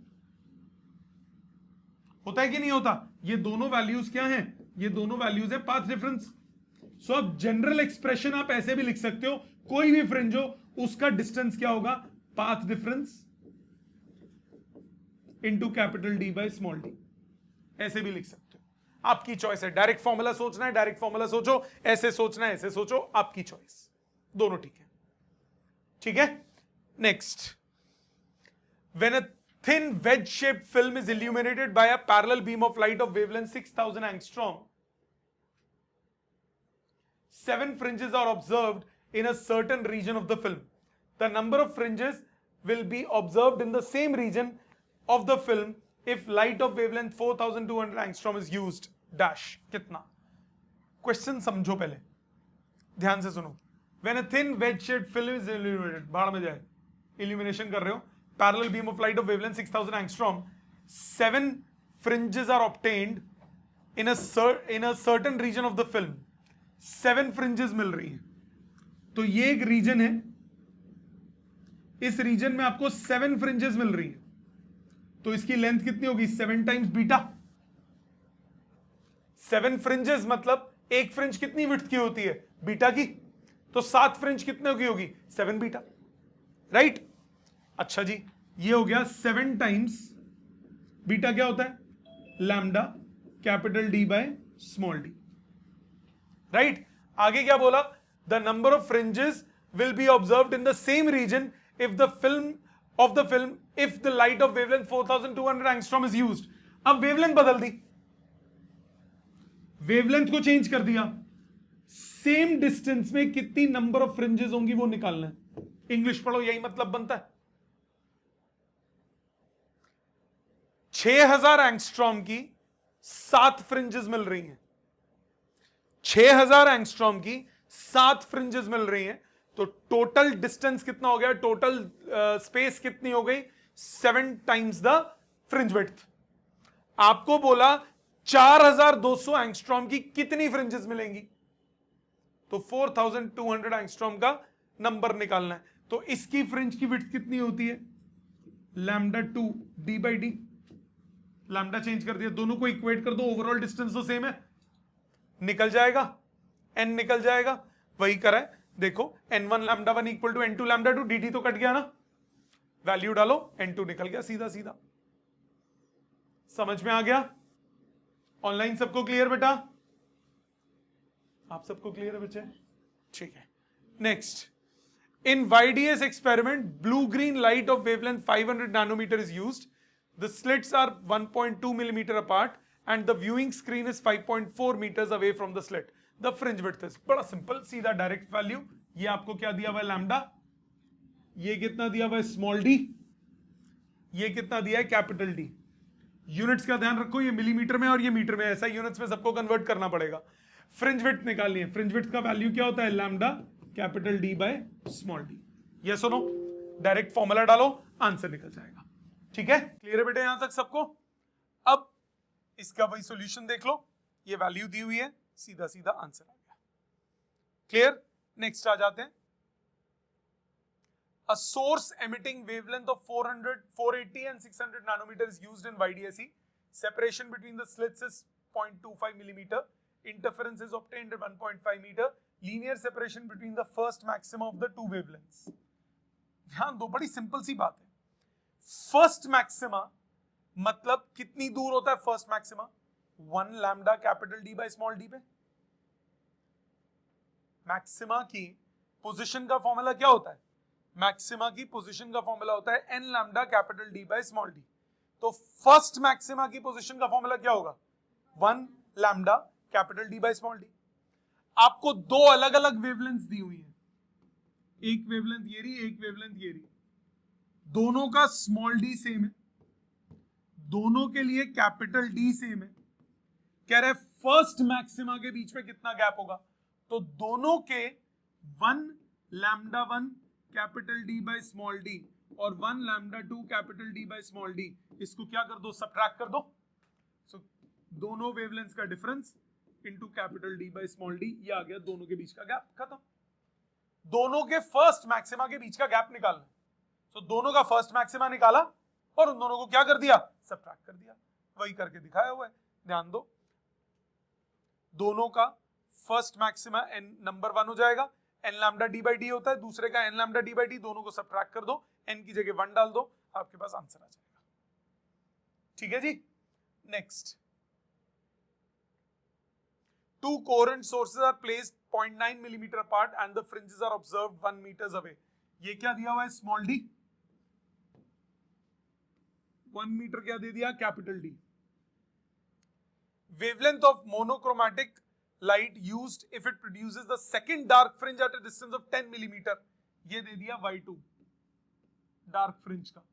होता है कि नहीं होता? ये दोनों वैल्यूज क्या हैं? ये दोनों वैल्यूज है पाथ डिफरेंस. सो अब जनरल एक्सप्रेशन आप ऐसे भी लिख सकते हो, कोई भी फ्रिंज हो उसका डिस्टेंस क्या होगा? Path difference into capital D by small D. ऐसे भी लिख सकते हो, आपकी चॉइस है. डायरेक्ट फॉर्मूला सोचना है, डायरेक्ट फॉर्मूला सोचो. ऐसे सोचना है, ऐसे सोचो, आपकी चॉइस. दोनों ठीक है. ठीक है. Next, when a thin wedge-shaped film is illuminated by a parallel beam of light of wavelength 6000 angstrom, 7 fringes are observed in a certain region of the film. The number of fringes will be observed in the same region of the film if light of wavelength 4200 angstrom is used. Dash. कितना? Question समझो पहले, ध्यान से सुनो. When a thin wedge-shaped film is illuminated, बाहर में जाए, illumination कर रहे हो, parallel beam of light of wavelength 6000 angstrom, 7 fringes are obtained in a certain region of the film. 7 fringes मिल रही हैं. तो ये एक रीजन है, इस रीजन में आपको 7 fringes मिल रही है. तो इसकी लेंथ कितनी होगी 7 टाइम्स बीटा। 7 फ्रिंजेस मतलब एक फ्रिंज कितनी विड्थ की होती है बीटा की, तो 7 फ्रिंज कितने की होगी 7 बीटा, राइट। अच्छा जी, ये हो गया 7 टाइम्स बीटा क्या होता है lambda capital D by small D, right. आगे क्या बोला, the number of fringes will be observed in the same region if the film if the light of wavelength 4200 angstrom is used. अब wavelength बदल दी, wavelength को change कर दिया, same distance में कितनी नंबर ऑफ फ्रिंजेस होंगी वो निकालना है। इंग्लिश पढ़ो, यही मतलब बनता है। 6000 एंगस्ट्रॉम की 7 फ्रिंजेस मिल रही हैं, 6000 एंगस्ट्रॉम की 7 फ्रिंजेस मिल रही हैं, तो टोटल डिस्टेंस कितना हो गया, टोटल स्पेस कितनी हो गई 7 टाइम्स द फ्रिंज विड्थ। आपको बोला 4200 एंगस्ट्रॉम की कितनी फ्रिंजेस मिलेंगी, तो 4200 एंगस्ट्रॉम का नंबर निकालना है। तो इसकी फ्रिंज की विड्थ कितनी होती है lambda 2 D by D, lambda change कर दिया, दोनों को इक्वेट कर दो, ओवरऑल डिस्टेंस तो सेम है, निकल जाएगा n निकल जाएगा, वही करा है देखो n1 lambda 1 equal to n2 lambda 2, dt तो कट गया ना, वैल्यू डालो n2 निकल गया सीधा सीधा। समझ में आ गया, ऑनलाइन सबको क्लियर बेटा, आप सबको क्लियर है बच्चे, ठीक है। Next, in YDS experiment blue green light of wavelength 500 nanometer is used, the slits are 1.2 millimeter apart and the viewing screen is 5.4 meters away from the slit, the fringe width is, बड़ा simple सीधा direct value. ये आपको क्या दिया हुआ है lambda, ये कितना दिया हुआ है स्मॉल डी, ये कितना दिया है कैपिटल डी। यूनिट्स का ध्यान रखो, ये मिलीमीटर में और ये मीटर में, ऐसा यूनिट्स में सबको कन्वर्ट करना पड़ेगा। फ्रिंज विड्थ निकालनी है, फ्रिंज विड्थ का वैल्यू क्या होता है lambda capital D by small D, yes और नो, डायरेक्ट फॉर्मूला डालो आंसर निकल जाएगा। ठीक है, क्लियर है बेटे यहां तक सबको। अब इसका वही सॉल्यूशन देख लो, ये वैल्यू दी हुई है, सीधा सीधा आंसर आ गया। क्लियर, नेक्स्ट आ जाते हैं। A source emitting wavelength of 400, 480 and 600 nanometer is used in YDSE. Separation between the slits is 0.25 millimeter. Interference is obtained at 1.5 meter. Linear separation between the first maxima of the two wavelengths. ध्यान दो, बड़ी simple सी बात है। First maxima मतलब कितनी दूर होता है first maxima, 1 lambda capital D by small D पे। मैक्सिमा की पोजीशन का फॉर्मूला क्या होता है, मैक्सिमा की पोजीशन का फॉर्मूला होता है n lambda capital D by small D. तो फर्स्ट मैक्सिमा की पोजीशन का फॉर्मूला क्या होगा 1 lambda capital D by small D. आपको दो अलग अलग वेवलेंथ्स दी हुई है, एक वेवलेंथ ये रही, एक वेवलेंथ ये रही, दोनों का स्मॉल डी सेम है, दोनों के लिए कैपिटल डी सेम है। कह रहे फर्स्ट मैक्सिमा के बीच में कितना गैप होगा, तो दोनों के 1 lambda 1 capital D by small D और 1 lambda 2 capital D by small D, इसको क्या कर दो सबट्रैक्ट कर दो। सो दोनों वेवलेंथ्स का difference into capital D by small D, ये आ गया दोनों के बीच का गैप, खत्म। दोनों के फर्स्ट मैक्सिमा के बीच का गैप निकालना, तो दोनों का फर्स्ट मैक्सिमा निकाला और उन दोनों को क्या कर दिया सबट्रैक्ट कर दिया, वही करके दिखाया हुआ है। ध्यान दो, दोनों का फर्स्ट मैक्सिमा n नंबर 1 हो जाएगा, n lambda D by D होता है, दूसरे का n lambda D by D, दोनों को सबट्रैक्ट कर दो, n की जगह 1 डाल दो, आपके पास आंसर आ जाएगा। ठीक है जी। Next, 2 coherent sources are placed 0.9 millimeter apart and the fringes are observed 1 meters away. ये क्या दिया हुआ है स्मॉल डी, 1 मीटर क्या दे दिया capital D. Wavelength of monochromatic light used if it produces the second dark fringe at a distance of 10 millimeter, ये दे दिया Y2 डार्क फ्रिंज का।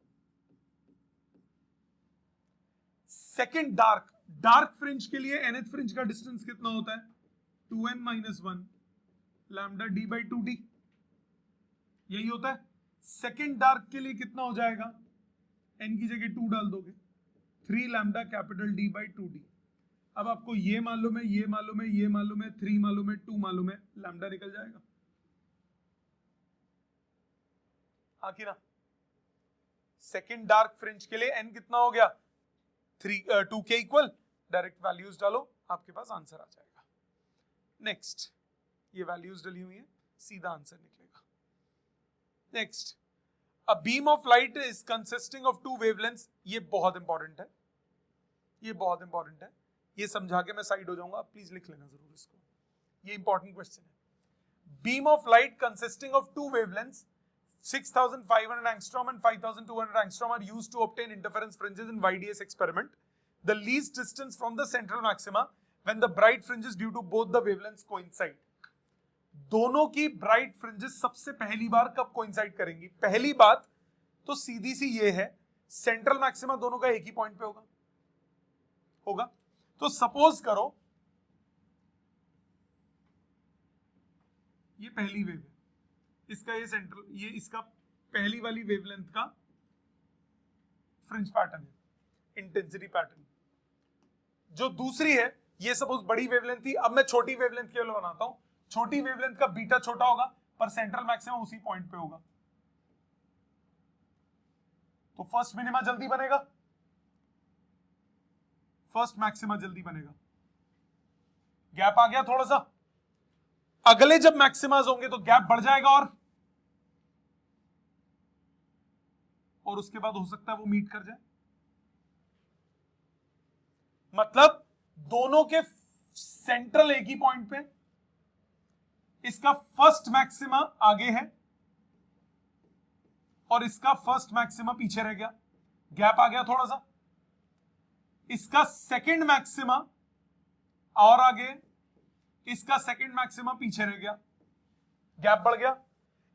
सेकेंड डार्क फ्रिंज के लिए nth फ्रिंज का डिस्टेंस कितना होता है 2n - 1 lambda D by 2d, यही होता है। सेकेंड डार्क के लिए कितना हो जाएगा, n की जगह 2 डाल दोगे, 3 lambda capital D by 2d। अब आपको ये मालूम है, ये मालूम है, ये मालूम है, 3 मालूम है, 2 मालूम है, लैम्डा निकल जाएगा। हाँ कि ना, सेकेंड डार्क फ्रिंज के लिए n कितना हो गया 2 के इक्वल, डायरेक्ट वैल्यूज डालो, आपके पास आंसर आ जाएगा। नेक्स्ट, ये वैल्यूज डली हुई है, सीधा आंसर निकलेगा। Next, a beam of light is consisting of two wavelengths. ये बहुत इंपॉर्टेंट है, ये बहुत इंपॉर्टेंट है, ये समझा के मैं साइड हो जाऊंगा, प्लीज लिख लेना जरूर इसको, ये इंपॉर्टेंट क्वेश्चन है। Beam of light consisting of two wavelengths 6500 angstrom and 5200 angstrom are used to obtain interference fringes in YDS experiment. The least distance from the central maxima when the bright fringes due to both the wavelengths coincide. दोनों की bright fringes सबसे पहली बार कब coincide करेंगी? पहली बात तो सीधी सी ये है, सेंट्रल मैक्सिमा दोनों का एक ही पॉइंट पे होगा। तो सपोज करो ये पहली वेव है, इसका ये सेंट्रल, ये इसका पहली वाली वेवलेंथ का फ्रिंज पैटर्न है, इंटेंसिटी पैटर्न। जो दूसरी है, ये सपोज बड़ी वेवलेंथ थी, अब मैं छोटी वेवलेंथ के लिए बनाता हूं। छोटी वेवलेंथ का बीटा छोटा होगा पर सेंट्रल मैक्सिमम उसी पॉइंट पे होगा, तो फर्स्ट मिनिमा जल्दी बनेगा, फर्स्ट मैक्सिमा जल्दी बनेगा। गैप आ गया थोड़ा सा, अगले जब मैक्सिमाज होंगे तो गैप बढ़ जाएगा और उसके बाद हो सकता है वो मीट कर जाए। मतलब दोनों के सेंट्रल एक ही पॉइंट पे, इसका फर्स्ट मैक्सिमा आगे है और इसका फर्स्ट मैक्सिमा पीछे रह गया, गैप आ गया थोड़ा सा। इसका सेकंड मैक्सिमा और आगे, इसका सेकंड मैक्सिमा पीछे रह गया, गैप बढ़ गया।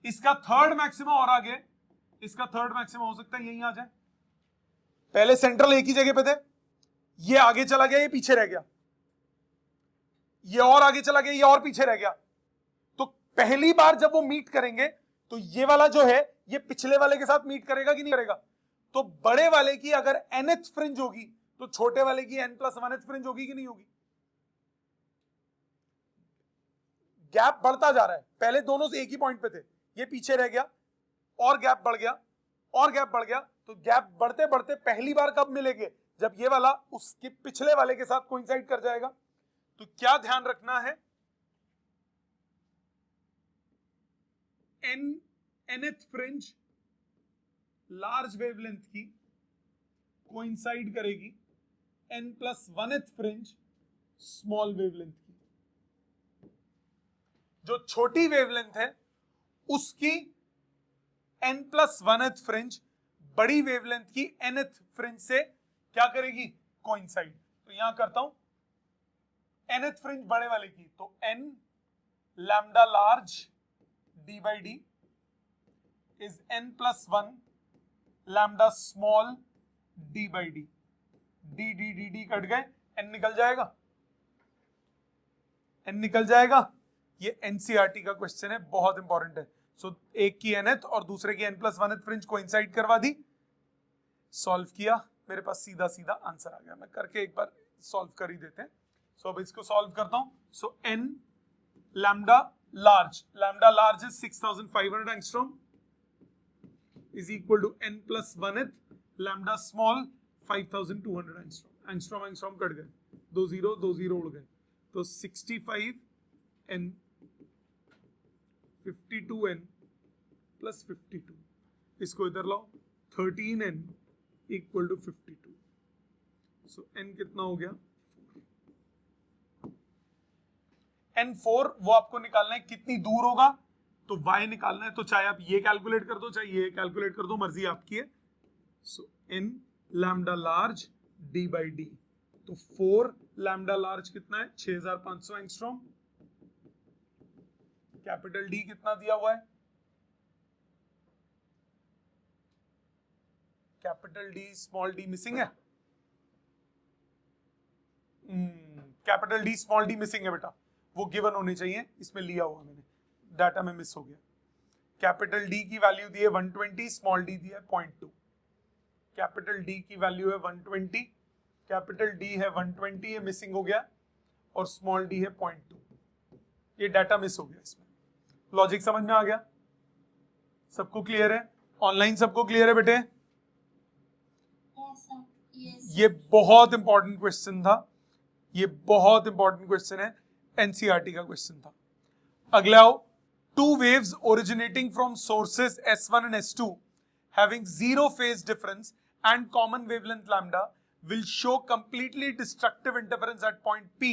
इसका थर्ड मैक्सिमा और आगे, इसका थर्ड मैक्सिमा हो सकता है यहीं आ जाए। पहले सेंट्रल एक ही जगह पे थे, ये आगे चला गया, ये पीछे रह गया, ये और आगे चला गया, ये और पीछे रह गया। तो पहली बार जब वो मीट करेंगे तो ये वाला जो है ये पिछले वाले के साथ मीट करेगा कि नहीं करेगा? तो बड़े वाले की अगर nth फ्रिंज होगी तो छोटे वाले की n+1th फ्रिंज होगी कि नहीं होगी? गैप बढ़ता जा रहा है, पहले दोनों से एक ही पॉइंट पे थे, ये पीछे रह गया और गैप बढ़ गया और गैप बढ़ गया। तो गैप बढ़ते बढ़ते पहली बार कब मिलेंगे? जब ये वाला उसके पिछले वाले के साथ कोइंसाइड कर जाएगा। तो क्या ध्यान रखना है, nth फ्रिंज लार्ज वेवलेंथ की कोइंसाइड करेगी n+1th फ्रिंज स्मॉल वेवलेंथ की। जो छोटी वेवलेंथ है उसकी n+1th फ्रिंज बड़ी वेवलेंथ की nth फ्रिंज से क्या करेगी? कोइंसाइड। तो यहां करता हूं nth फ्रिंज बड़े वाले की, तो n lambda large d/d is n+1 lambda small d/d। d cut गए, n निकल जाएगा, n निकल जाएगा। ये एनसीईआरटी का क्वेश्चन है, बहुत इंपॉर्टेंट है। सो एक की nth और दूसरे की n+1th फ्रिंज कोइंसाइड करवा दी, सॉल्व किया, मेरे पास सीधा सीधा आंसर आ गया। मैं करके एक बार सॉल्व कर ही देते हैं। सो अब इसको सॉल्व करता हूं। सो n lambda large is 6500 angstrom is equal to n+1th lambda small 5200 angstrom. Angstrom cut गए, 2 0 उड़ गए, तो 65n 52n + 52, इसको इधर लाओ, 13n equal to 52। So n कितना हो गया? 4। n4 वो आपको निकालना है कितनी दूर होगा, तो y निकालना है। तो चाहे आप ये कैलकुलेट कर दो, चाहे ये कैलकुलेट कर दो, मर्जी आपकी है। सो n लैम्डा लार्ज d/d, तो 4 लैम्डा लार्ज कितना है? 6500 एंगस्ट्रॉम। कैपिटल D कितना दिया हुआ है? Capital D small d missing है, capital D small d missing है बेटा, वो गिवन होने चाहिए, इसमें लिया हुआ मैंने, डाटा में मिस हो गया। कैपिटल D की वैल्यू दी है 120, स्मॉल d दी है 0.2। कैपिटल D की वैल्यू है 120, कैपिटल D है 120, ये मिसिंग हो गया, और स्मॉल d है 0.2, ये डाटा मिस हो गया। इसमें लॉजिक समझ में आ गया? सबको क्लियर है? ऑनलाइन सबको क्लियर है बेटे? Yes. ये बहुत इंपॉर्टेंट क्वेश्चन था, ये बहुत इंपॉर्टेंट क्वेश्चन है, एनसीईआरटी का क्वेश्चन था। अगला आओ, two waves originating from sources S1 and S2 having zero phase difference and common wavelength lambda will show completely destructive interference at point P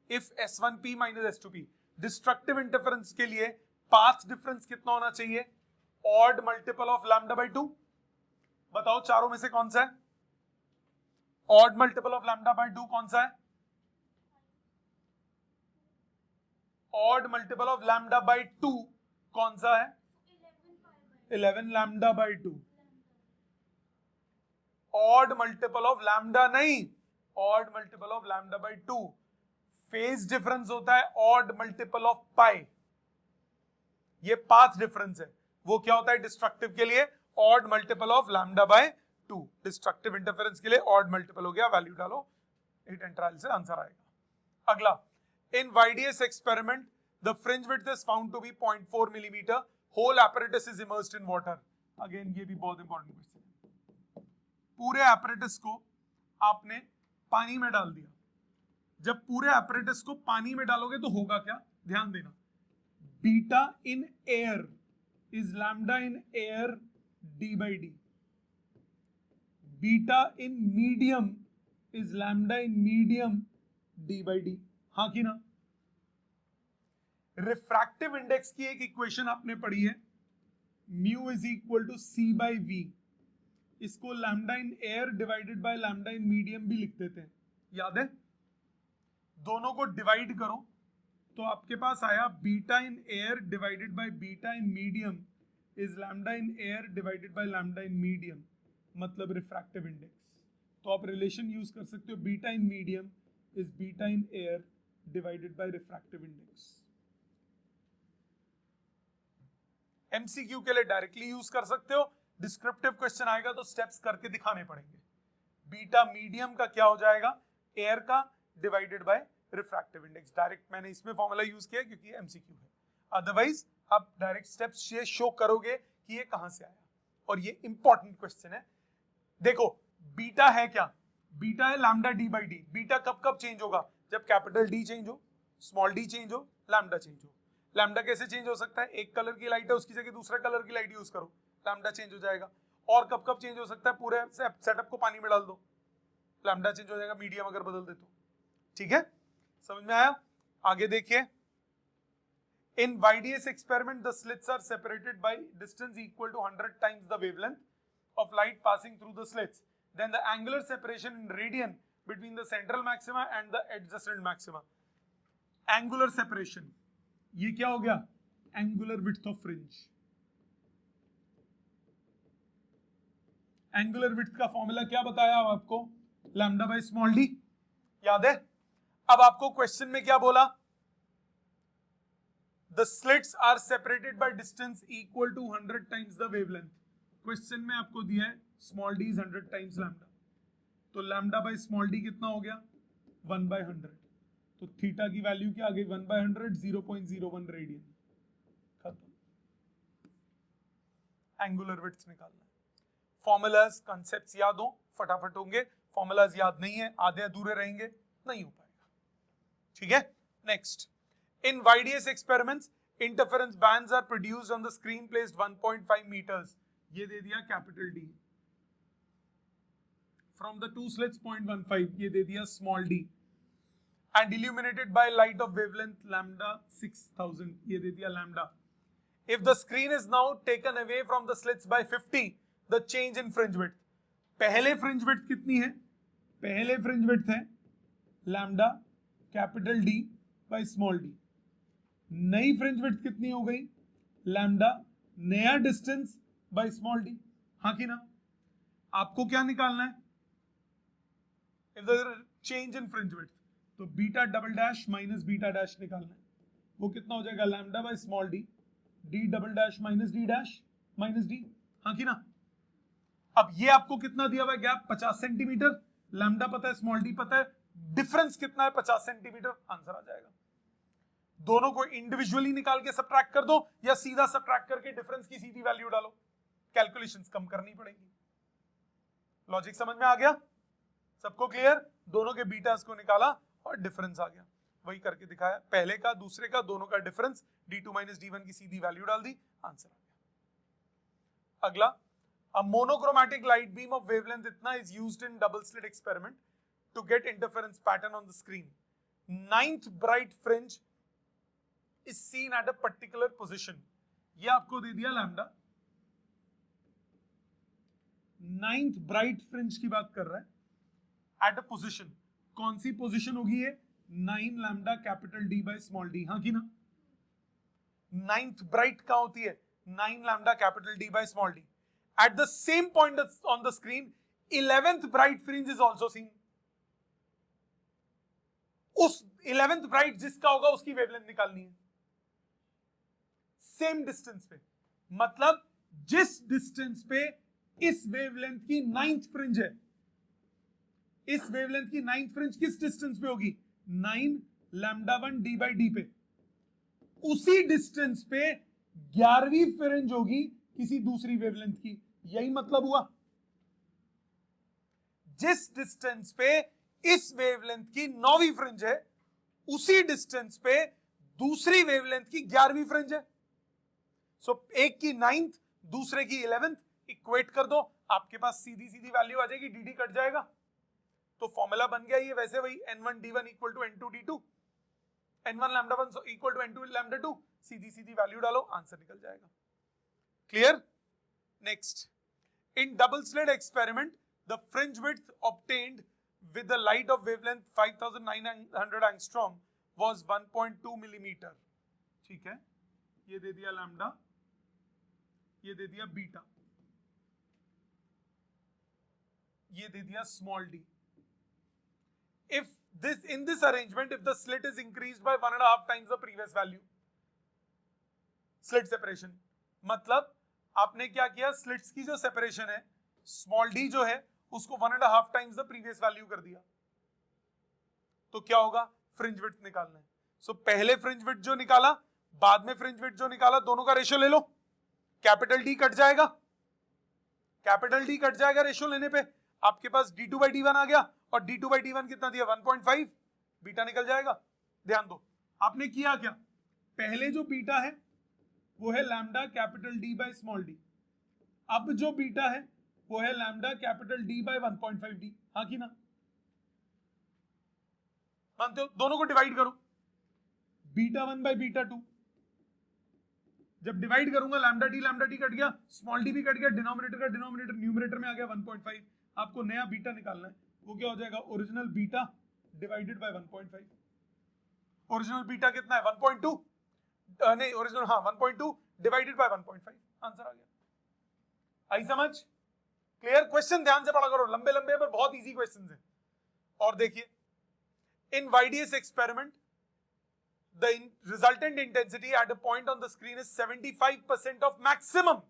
if S1P minus S2P। Destructive interference के लिए path difference कितना होना चाहिए? Odd multiple of lambda by 2। बताओ चारों में से कौन सा है? Odd multiple of lambda by 2 कौन सा है? Odd multiple of lambda by 2 कौन सा है? 11 lambda by 2। Odd multiple of lambda नहीं, odd multiple of lambda by 2। Phase difference होता है ऑड मल्टीपल ऑफ पाई, ये पाथ डिफरेंस है, वो क्या होता है डिस्ट्रक्टिव के लिए? Odd multiple of lambda by 2। Destructive interference के लिए ऑड मल्टीपल हो गया, वैल्यू डालो, हिट एंड ट्रायल से आंसर आएगा। अगला, in YDS experiment the fringe width is found to be 0.4 millimeter, whole apparatus is immersed in water। Again ये भी बहुत इंपॉर्टेंट क्वेश्चन है। पूरे apparatus को आपने पानी में डाल दिया, जब पूरे apparatus को पानी में डालोगे तो होगा क्या? ध्यान देना, beta in air is lambda in air D by D, beta in medium is lambda in medium D by D, हाँ कि ना? रिफ्रैक्टिव इंडेक्स की एक इक्वेशन आपने पढ़ी है, mu is equal to c by v, इसको lambda in air divided by lambda in medium भी लिख देते हैं, याद है? दोनों को डिवाइड करो तो आपके पास आया beta in air divided by beta in medium is lambda in air divided by lambda in medium, मतलब रिफ्रैक्टिव इंडेक्स। तो आप रिलेशन यूज कर सकते हो, beta in medium is beta in air divided bye refractive index. MCQ के लिए directly use कर सकते हो, डिस्क्रिप्टिव क्वेश्चन आएगा तो स्टेप्स करके दिखाने पड़ेंगे। बीटा मीडियम का क्या हो जाएगा? एयर का divided by refractive index. Direct मैंने इसमें फॉर्मूला यूज किया क्योंकि एमसीक्यू है, अदरवाइज आप डायरेक्ट स्टेप्स ये शो करोगे कि ये कहां से आया, और ये इंपॉर्टेंट क्वेश्चन है। देखो बीटा है क्या? बीटा है lambda D by D. Beta कब कब चेंज होगा? जब कैपिटल डी चेंज हो, स्मॉल डी चेंज हो, लैम्डा चेंज हो। लैम्डा कैसे चेंज हो सकता है? एक कलर की लाइट है उसकी जगह दूसरा कलर की लाइट यूज करो, लैम्डा चेंज हो जाएगा। और कब कब चेंज हो सकता है? पूरे सेटअप को पानी में डाल दो, लैम्डा चेंज हो जाएगा, मीडियम अगर बदल दे तो। ठीक है, समझ में आया? आगे देखिए, in YDS experiment the slits are separated by distance equal to 100 times the wavelength of light passing through the slits, then the angular separation in radian between the central maxima and the adjacent maxima. Angular separation, ये क्या हो गया? Angular width of fringe. Angular width का formula क्या बताया आपको? Lambda by small D, याद है? अब आपको क्वेश्चन में क्या बोला? The slits are separated by distance equal to 100 times the wavelength. Question में आपको दिया है small D is 100 times lambda, तो लैम्डा बाय स्मॉल डी कितना हो गया? 1 बाय 100। तो थीटा की वैल्यू क्या आ गई? 1 बाय 100, 0.01 रेडियन। खत्म, एंगुलर विड्थ निकालना है। फॉर्मूलाज कॉन्सेप्ट्स याद हो, फटाफट होंगे। फॉर्मूलाज याद नहीं है, आधे अधूरे रहेंगे, नहीं हो पाएगा। ठीक है, next, in YDS experiments interference bands are produced on the screen placed 1.5 meters, ये दे दिया capital D, from the two slits 0.15, ये दे दिया small D, and illuminated by light of wavelength lambda 6000, ये दे दिया lambda। If the screen is now taken away from the slits by 50, the change in fringe width, पहले fringe width कितनी है? पहले fringe width है lambda capital D by small d। नई fringe width कितनी हो गई? lambda नया distance by small d, हाँ कि ना? आपको क्या निकालना है? If the change in fringe width, तो beta double dash minus beta dash निकालना है, वो कितना हो जाएगा? Lambda by small D, D double dash minus D dash minus D, हाँ कि ना? अब ये आपको कितना दिया हुआ है गैप? 50 सेंटीमीटर। लैम्डा पता है, स्मॉल डी पता है, डिफरेंस कितना है? 50 सेंटीमीटर। आंसर आ जाएगा। दोनों को इंडिविजुअली निकाल के सब्ट्रैक्ट कर दो, या सीधा सब्ट्रैक्ट करके डिफरेंस की सीधी वैल्यू डालो, कैलकुलेशंस कम करनी पड़ेगी। लॉजिक समझ में आ गया? सबको क्लियर? दोनों के बीटास को निकाला और डिफरेंस आ गया, वही करके दिखाया, पहले का दूसरे का दोनों का डिफरेंस, d2 माइनस d1 की सीधी वैल्यू डाल दी, आंसर आ गया। अगला, a monochromatic light beam of wavelength इतना is used in double slit experiment to get interference pattern on the screen. Ninth bright fringe is seen at a particular position. ये आपको दे दिया लैम्डा, नाइन्थ ब्राइट फ्रिंज की बात कर रहा है एट अ पोजिशन, कौन सी पोजिशन होगी ये? 9 lambda capital D by small D, हाँ की ना? नाइन्थ ब्राइट कहां होती है? 9 lambda capital D by small D. At the same point on the screen 11th bright fringe is also seen. उस 11th ब्राइट जिसका होगा उसकी वेवलेंथ निकालनी है, सेम डिस्टेंस पे, मतलब जिस डिस्टेंस पे इस वेवलेंथ की 9th फ्रिंज है, इस वेवलेंथ की 9th फ्रिंज किस डिस्टेंस पे होगी? 9 लैम्डा 1 डी बाई डी पे, उसी डिस्टेंस पे 11वीं फ्रिंज होगी किसी दूसरी वेवलेंथ की, यही मतलब हुआ। जिस डिस्टेंस पे इस वेवलेंथ की 9वीं फ्रिंज है, उसी डिस्टेंस पे दूसरी वेवलेंथ की 11वीं फ्रिंज है। सो एक की 9th, दूसरे की 11th, इक्वेट कर दो, आपके पास सीधी सीधी वैल्यू आ जाएगी, डी कट जाएगा, तो फॉर्मूला बन गया ये वैसे वही, n1 d1 equal to n2 d2, n1 lambda 1 equal to n2 lambda 2, सीधी सीधी वैल्यू डालो, आंसर निकल जाएगा। Clear? Next, in double slit experiment the fringe width obtained with the light of wavelength 5900 angstrom was 1.2 millimetre. ठीक है, ये दे दिया लैम्डा, ये दे दिया बीटा, ये दे दिया small D. If in this arrangement, if the slit is increased by 1.5 times the previous value, slit separation, मतलब आपने क्या किया, स्लिट्स की जो सेपरेशन है, स्मॉल डी जो है उसको 1.5 टाइम्स द प्रीवियस वैल्यू कर दिया, तो क्या होगा? फ्रिंज विड्थ निकालना है। सो पहले फ्रिंज विड्थ जो निकाला, बाद में फ्रिंज विड्थ जो निकाला, दोनों का रेशियो ले लो, कैपिटल डी कट जाएगा, कैपिटल डी कट जाएगा रेशियो लेने पे, आपके पास d2 बाई d1 आ गया, और d2 बाई d1 कितना दिया? 1.5, बीटा निकल जाएगा। ध्यान दो, आपने किया क्या? पहले जो बीटा है वो है lambda capital D by small D, अब जो बीटा है वो है lambda capital D by 1.5 D, हाँ की ना? मानते हो? दोनों को डिवाइड करो, बीटा 1 बाई बीटा 2, जब डिवाइड करूंगा लैम्डा डी कट गया, स्मॉल डी भी कट गया, डिनोमिनेटर का डिनोमिनेटर न्यूमरेटर में आ गया 1.5, आपको नया बीटा निकालना है, वो क्या हो जाएगा? Original beta divided by 1.5। Original beta कितना है? 1.2, नहीं ओरिजिनल, हाँ 1.2 डिवाइडेड बाय 1.5, आंसर आ गया। आई समझ? क्लियर? क्वेश्चन ध्यान से पढ़ा करो, लंबे लंबे पर बहुत इजी क्वेश्चंस हैं। और देखिए, in YDS experiment the resultant intensity at a point on the screen is 75% of maximum.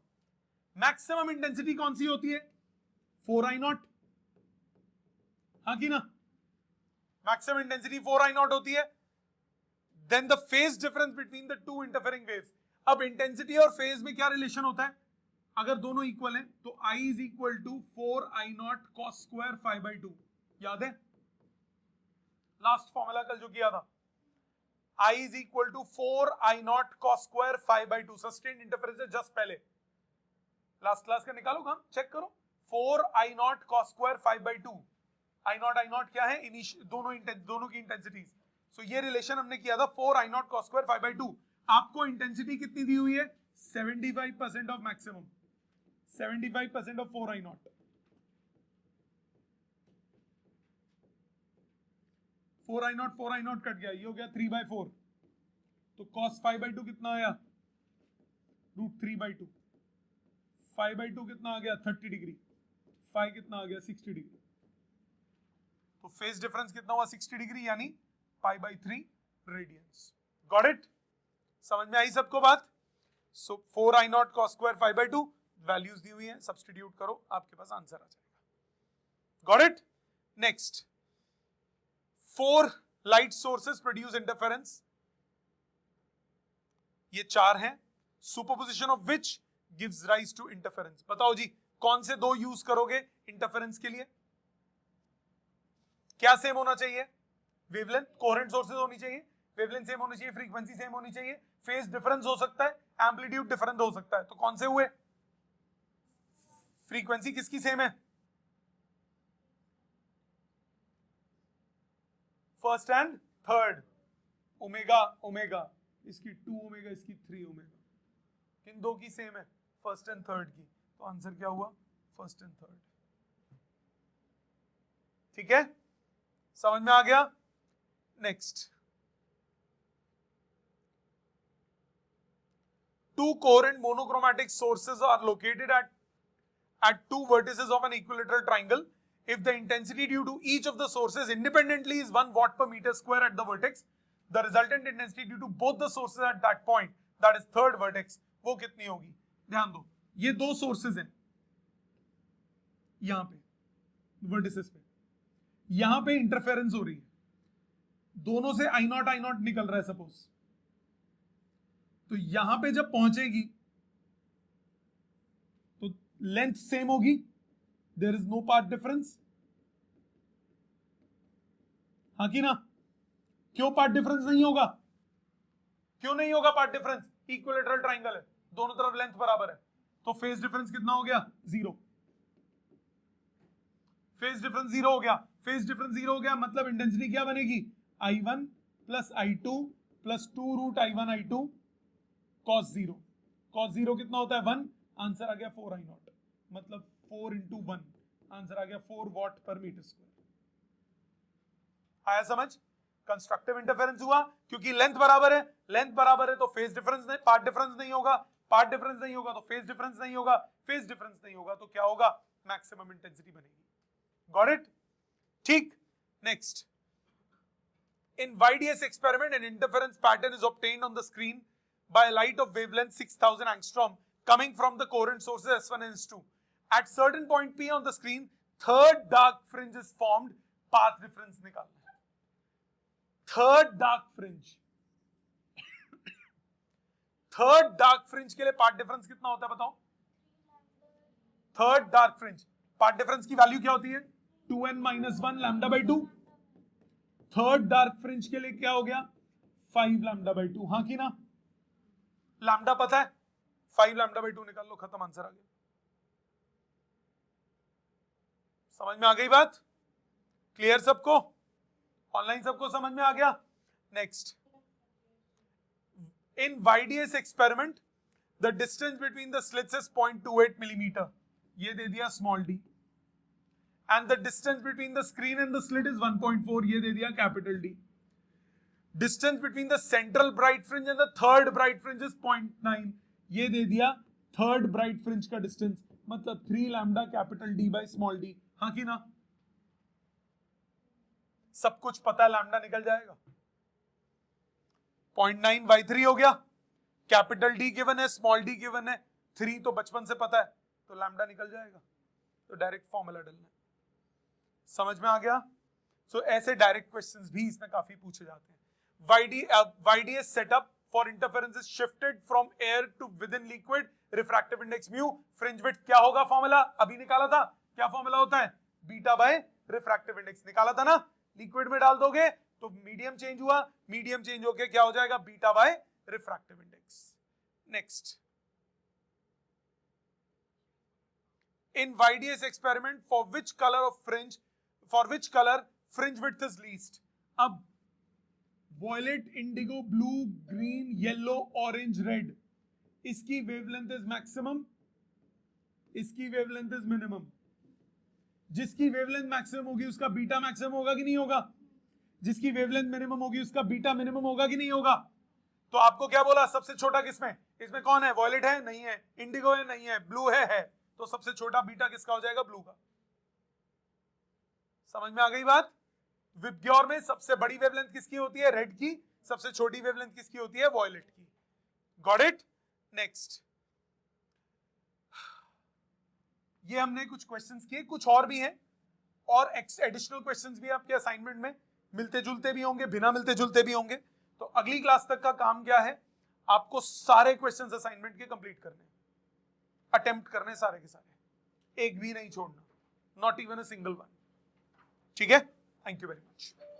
Maximum intensity कौन सी होती है? 4I0, हाँ की ना? Maximum intensity 4I0 होती है। Then the phase difference between the two interfering waves. अब intensity और phase में क्या रिलेशन होता है? अगर दोनों इक्वल हैं तो I is equal to 4I0 cos square 5/2, याद है? लास्ट फॉर्मूला कल जो किया था, I is equal to 4I0 cos square 5/2, sustained interference है जस्ट पहले, लास्ट क्लास का निकालो काम, चेक करो, 4I0 cos square 5/2, I0 क्या है? दोनों की इंटेंसिटीज, सो ये रिलेशन हमने किया था 4I0 cos square 5/2। आपको इंटेंसिटी कितनी दी हुई है? 75% of maximum, 75% of 4I0, 4I0 cut गया, ये हो गया 3/4, तो cos 5/2 कितना आया? √3/2, 5/2 कितना आ गया? 30 डिग्री, 5 कितना आ गया? 60 डिग्री, तो फेज डिफरेंस कितना हुआ? 60 डिग्री, यानी π/3 रेडियंस। Got it? समझ में आई सबको बात? So 4I0 cos square 5/2, values दी हुई है, सब्स्टिट्यूट करो, आपके पास आंसर आ जाएगा। Got it? Next, 4 light sources produce interference, ये 4 हैं, superposition of which gives rise to interference. बताओ जी, कौन से दो यूज करोगे इंटरफेरेंस के लिए? क्या सेम होना चाहिए? वेवलेंथ, कोहेरेंट सोर्सेज होनी चाहिए, वेवलेंथ सेम होनी चाहिए, फ्रीक्वेंसी सेम होनी चाहिए, फेज डिफरेंस हो सकता है, एम्पलीट्यूड डिफरेंट हो सकता है। तो कौन से हुए? फ्रीक्वेंसी किसकी सेम है? First and third, omega omega, इसकी 2 ओमेगा, इसकी 3 ओमेगा, किन दो की सेम है? फर्स्ट एंड थर्ड की। तो आंसर क्या हुआ? First and third. ठीक है, समझ में आ गया? Next, two coherent monochromatic sources are located at two vertices of an equilateral triangle. If the intensity due to each of the sources independently is 1 watt per meter square at the vertex, the resultant intensity due to both the sources at that point, that is third vertex, वो कितनी होगी? ध्यान दो, ये दो sources हैं यहां पे वर्टिसेस पे, यहां पे इंटरफेरेंस हो रही है, दोनों से आई नॉट निकल रहा है सपोज, तो यहां पे जब पहुंचेगी तो लेंथ सेम होगी, there is no path difference, हाँ कि ना? क्यों पाथ डिफरेंस नहीं होगा? क्यों नहीं होगा पाथ डिफरेंस? इक्विलैटरल ट्राइंगल है, दोनों तरफ लेंथ बराबर है, तो फेज डिफरेंस कितना हो गया? 0। फेज डिफरेंस 0 हो गया, फेज डिफरेंस 0 हो गया, मतलब इंटेंसिटी क्या बनेगी? I1 plus I2 plus 2 root I1 I2 cos 0। cos 0 कितना होता है? 1। आंसर आ गया 4I0, मतलब 4 इंटू 1, आंसर आ गया 4 वॉट पर मीटर स्क्वायर। आया समझ? कंस्ट्रक्टिव इंटरफेरेंस हुआ क्योंकि लेंथ बराबर है, लेंथ बराबर है तो फेज डिफरेंस नहीं, पार्ट डिफरेंस नहीं होगा, पार्ट डिफरेंस नहीं होगा तो फेज डिफरेंस नहीं होगा, फेज डिफरेंस नहीं होगा तो क्या होगा? मैक्सिमम इंटेंसिटी बनेगी। Got it? ठीक, next, in YDS experiment an interference pattern is obtained on the screen by light of wavelength 6000 angstrom coming from the coherent sources S1 and S2. At certain point P on the screen, third dark fringe is formed. Path difference निकालना है। Third dark fringe, third dark fringe के लिए path difference कितना होता है बताओ? Third dark fringe path difference की value क्या होती है? 2n minus 1 lambda by 2। Third dark fringe के लिए क्या हो गया? 5 लैम्डा बाई 2, हाँ कि ना? लैम्डा पता है, 5 लैम्डा बाई 2 निकाल लो, खत्म, आंसर आ गया। समझ में आ गई बात? क्लियर सबको? ऑनलाइन सबको समझ में आ गया? Next, in YDS experiment the distance between the slits is 0.28 millimetre, ये दे दिया small d, and the distance between the screen and the slit is 1.4, ये दे दिया capital D. Distance between the central bright fringe and the third bright fringe is 0.9, ये दे दिया third bright fringe का डिस्टेंस, मतलब 3 lambda capital D by small d, हाँ कि ना? सब कुछ पता है, लैम्डा निकल जाएगा। 0.9 बाई 3 हो गया, कैपिटल D गिवन है, स्मॉल d गिवन है, 3 तो बचपन से पता है, तो लैम्डा निकल जाएगा, तो डायरेक्ट फॉर्मूला डालना है। समझ में आ गया? सो ऐसे डायरेक्ट क्वेश्चंस भी इसमें काफी पूछे जाते हैं। YDS setup for interference is shifted from air to with in liquid, refractive index mu, fringe width क्या होगा? फॉर्मूला अभी निकाला था, क्या फॉर्मूला होता है? बीटा बाय रिफ्रैक्टिव इंडेक्स, निकाला था ना? लिक्विड में डाल दोगे तो मीडियम चेंज हुआ, मीडियम चेंज होके क्या हो जाएगा? Beta by refractive index. Next, in YDS experiment for which color fringe width is least? अब violet, indigo, blue, green, yellow, orange, red, इसकी वेवलेंथ इज मैक्सिमम, इसकी वेवलेंथ इज मिनिमम। जिसकी wavelength maximum होगी उसका बीटा मैक्सिमम होगा कि नहीं होगा? जिसकी वेवलेंथ मिनिमम होगी उसका बीटा मिनिमम होगा कि नहीं होगा? तो आपको क्या बोला? सबसे छोटा किसमें? इसमें कौन है? वॉयलेट है? नहीं है। इंडिगो है? नहीं है। ब्लू है? तो सबसे छोटा बीटा किसका हो जाएगा? ब्लू का। समझ में आ गई बात? विबग्योर में सबसे बड़ी वेवलेंथ किसकी होती है? रेड की। सबसे छोटी वेवलेंथ किसकी होती है? वॉयलेट की। Got it? नेक्स्ट, ये हमने कुछ क्वेश्चंस किए, कुछ और भी हैं और एडिशनल क्वेश्चंस भी आपके असाइनमेंट में मिलते जुलते भी होंगे, बिना मिलते जुलते भी होंगे। तो अगली क्लास तक का काम क्या है? आपको सारे क्वेश्चंस असाइनमेंट के कंप्लीट करने, अटेम्प्ट करने सारे के सारे, एक भी नहीं छोड़ना, not even a single one. ठीक है? Thank you very much.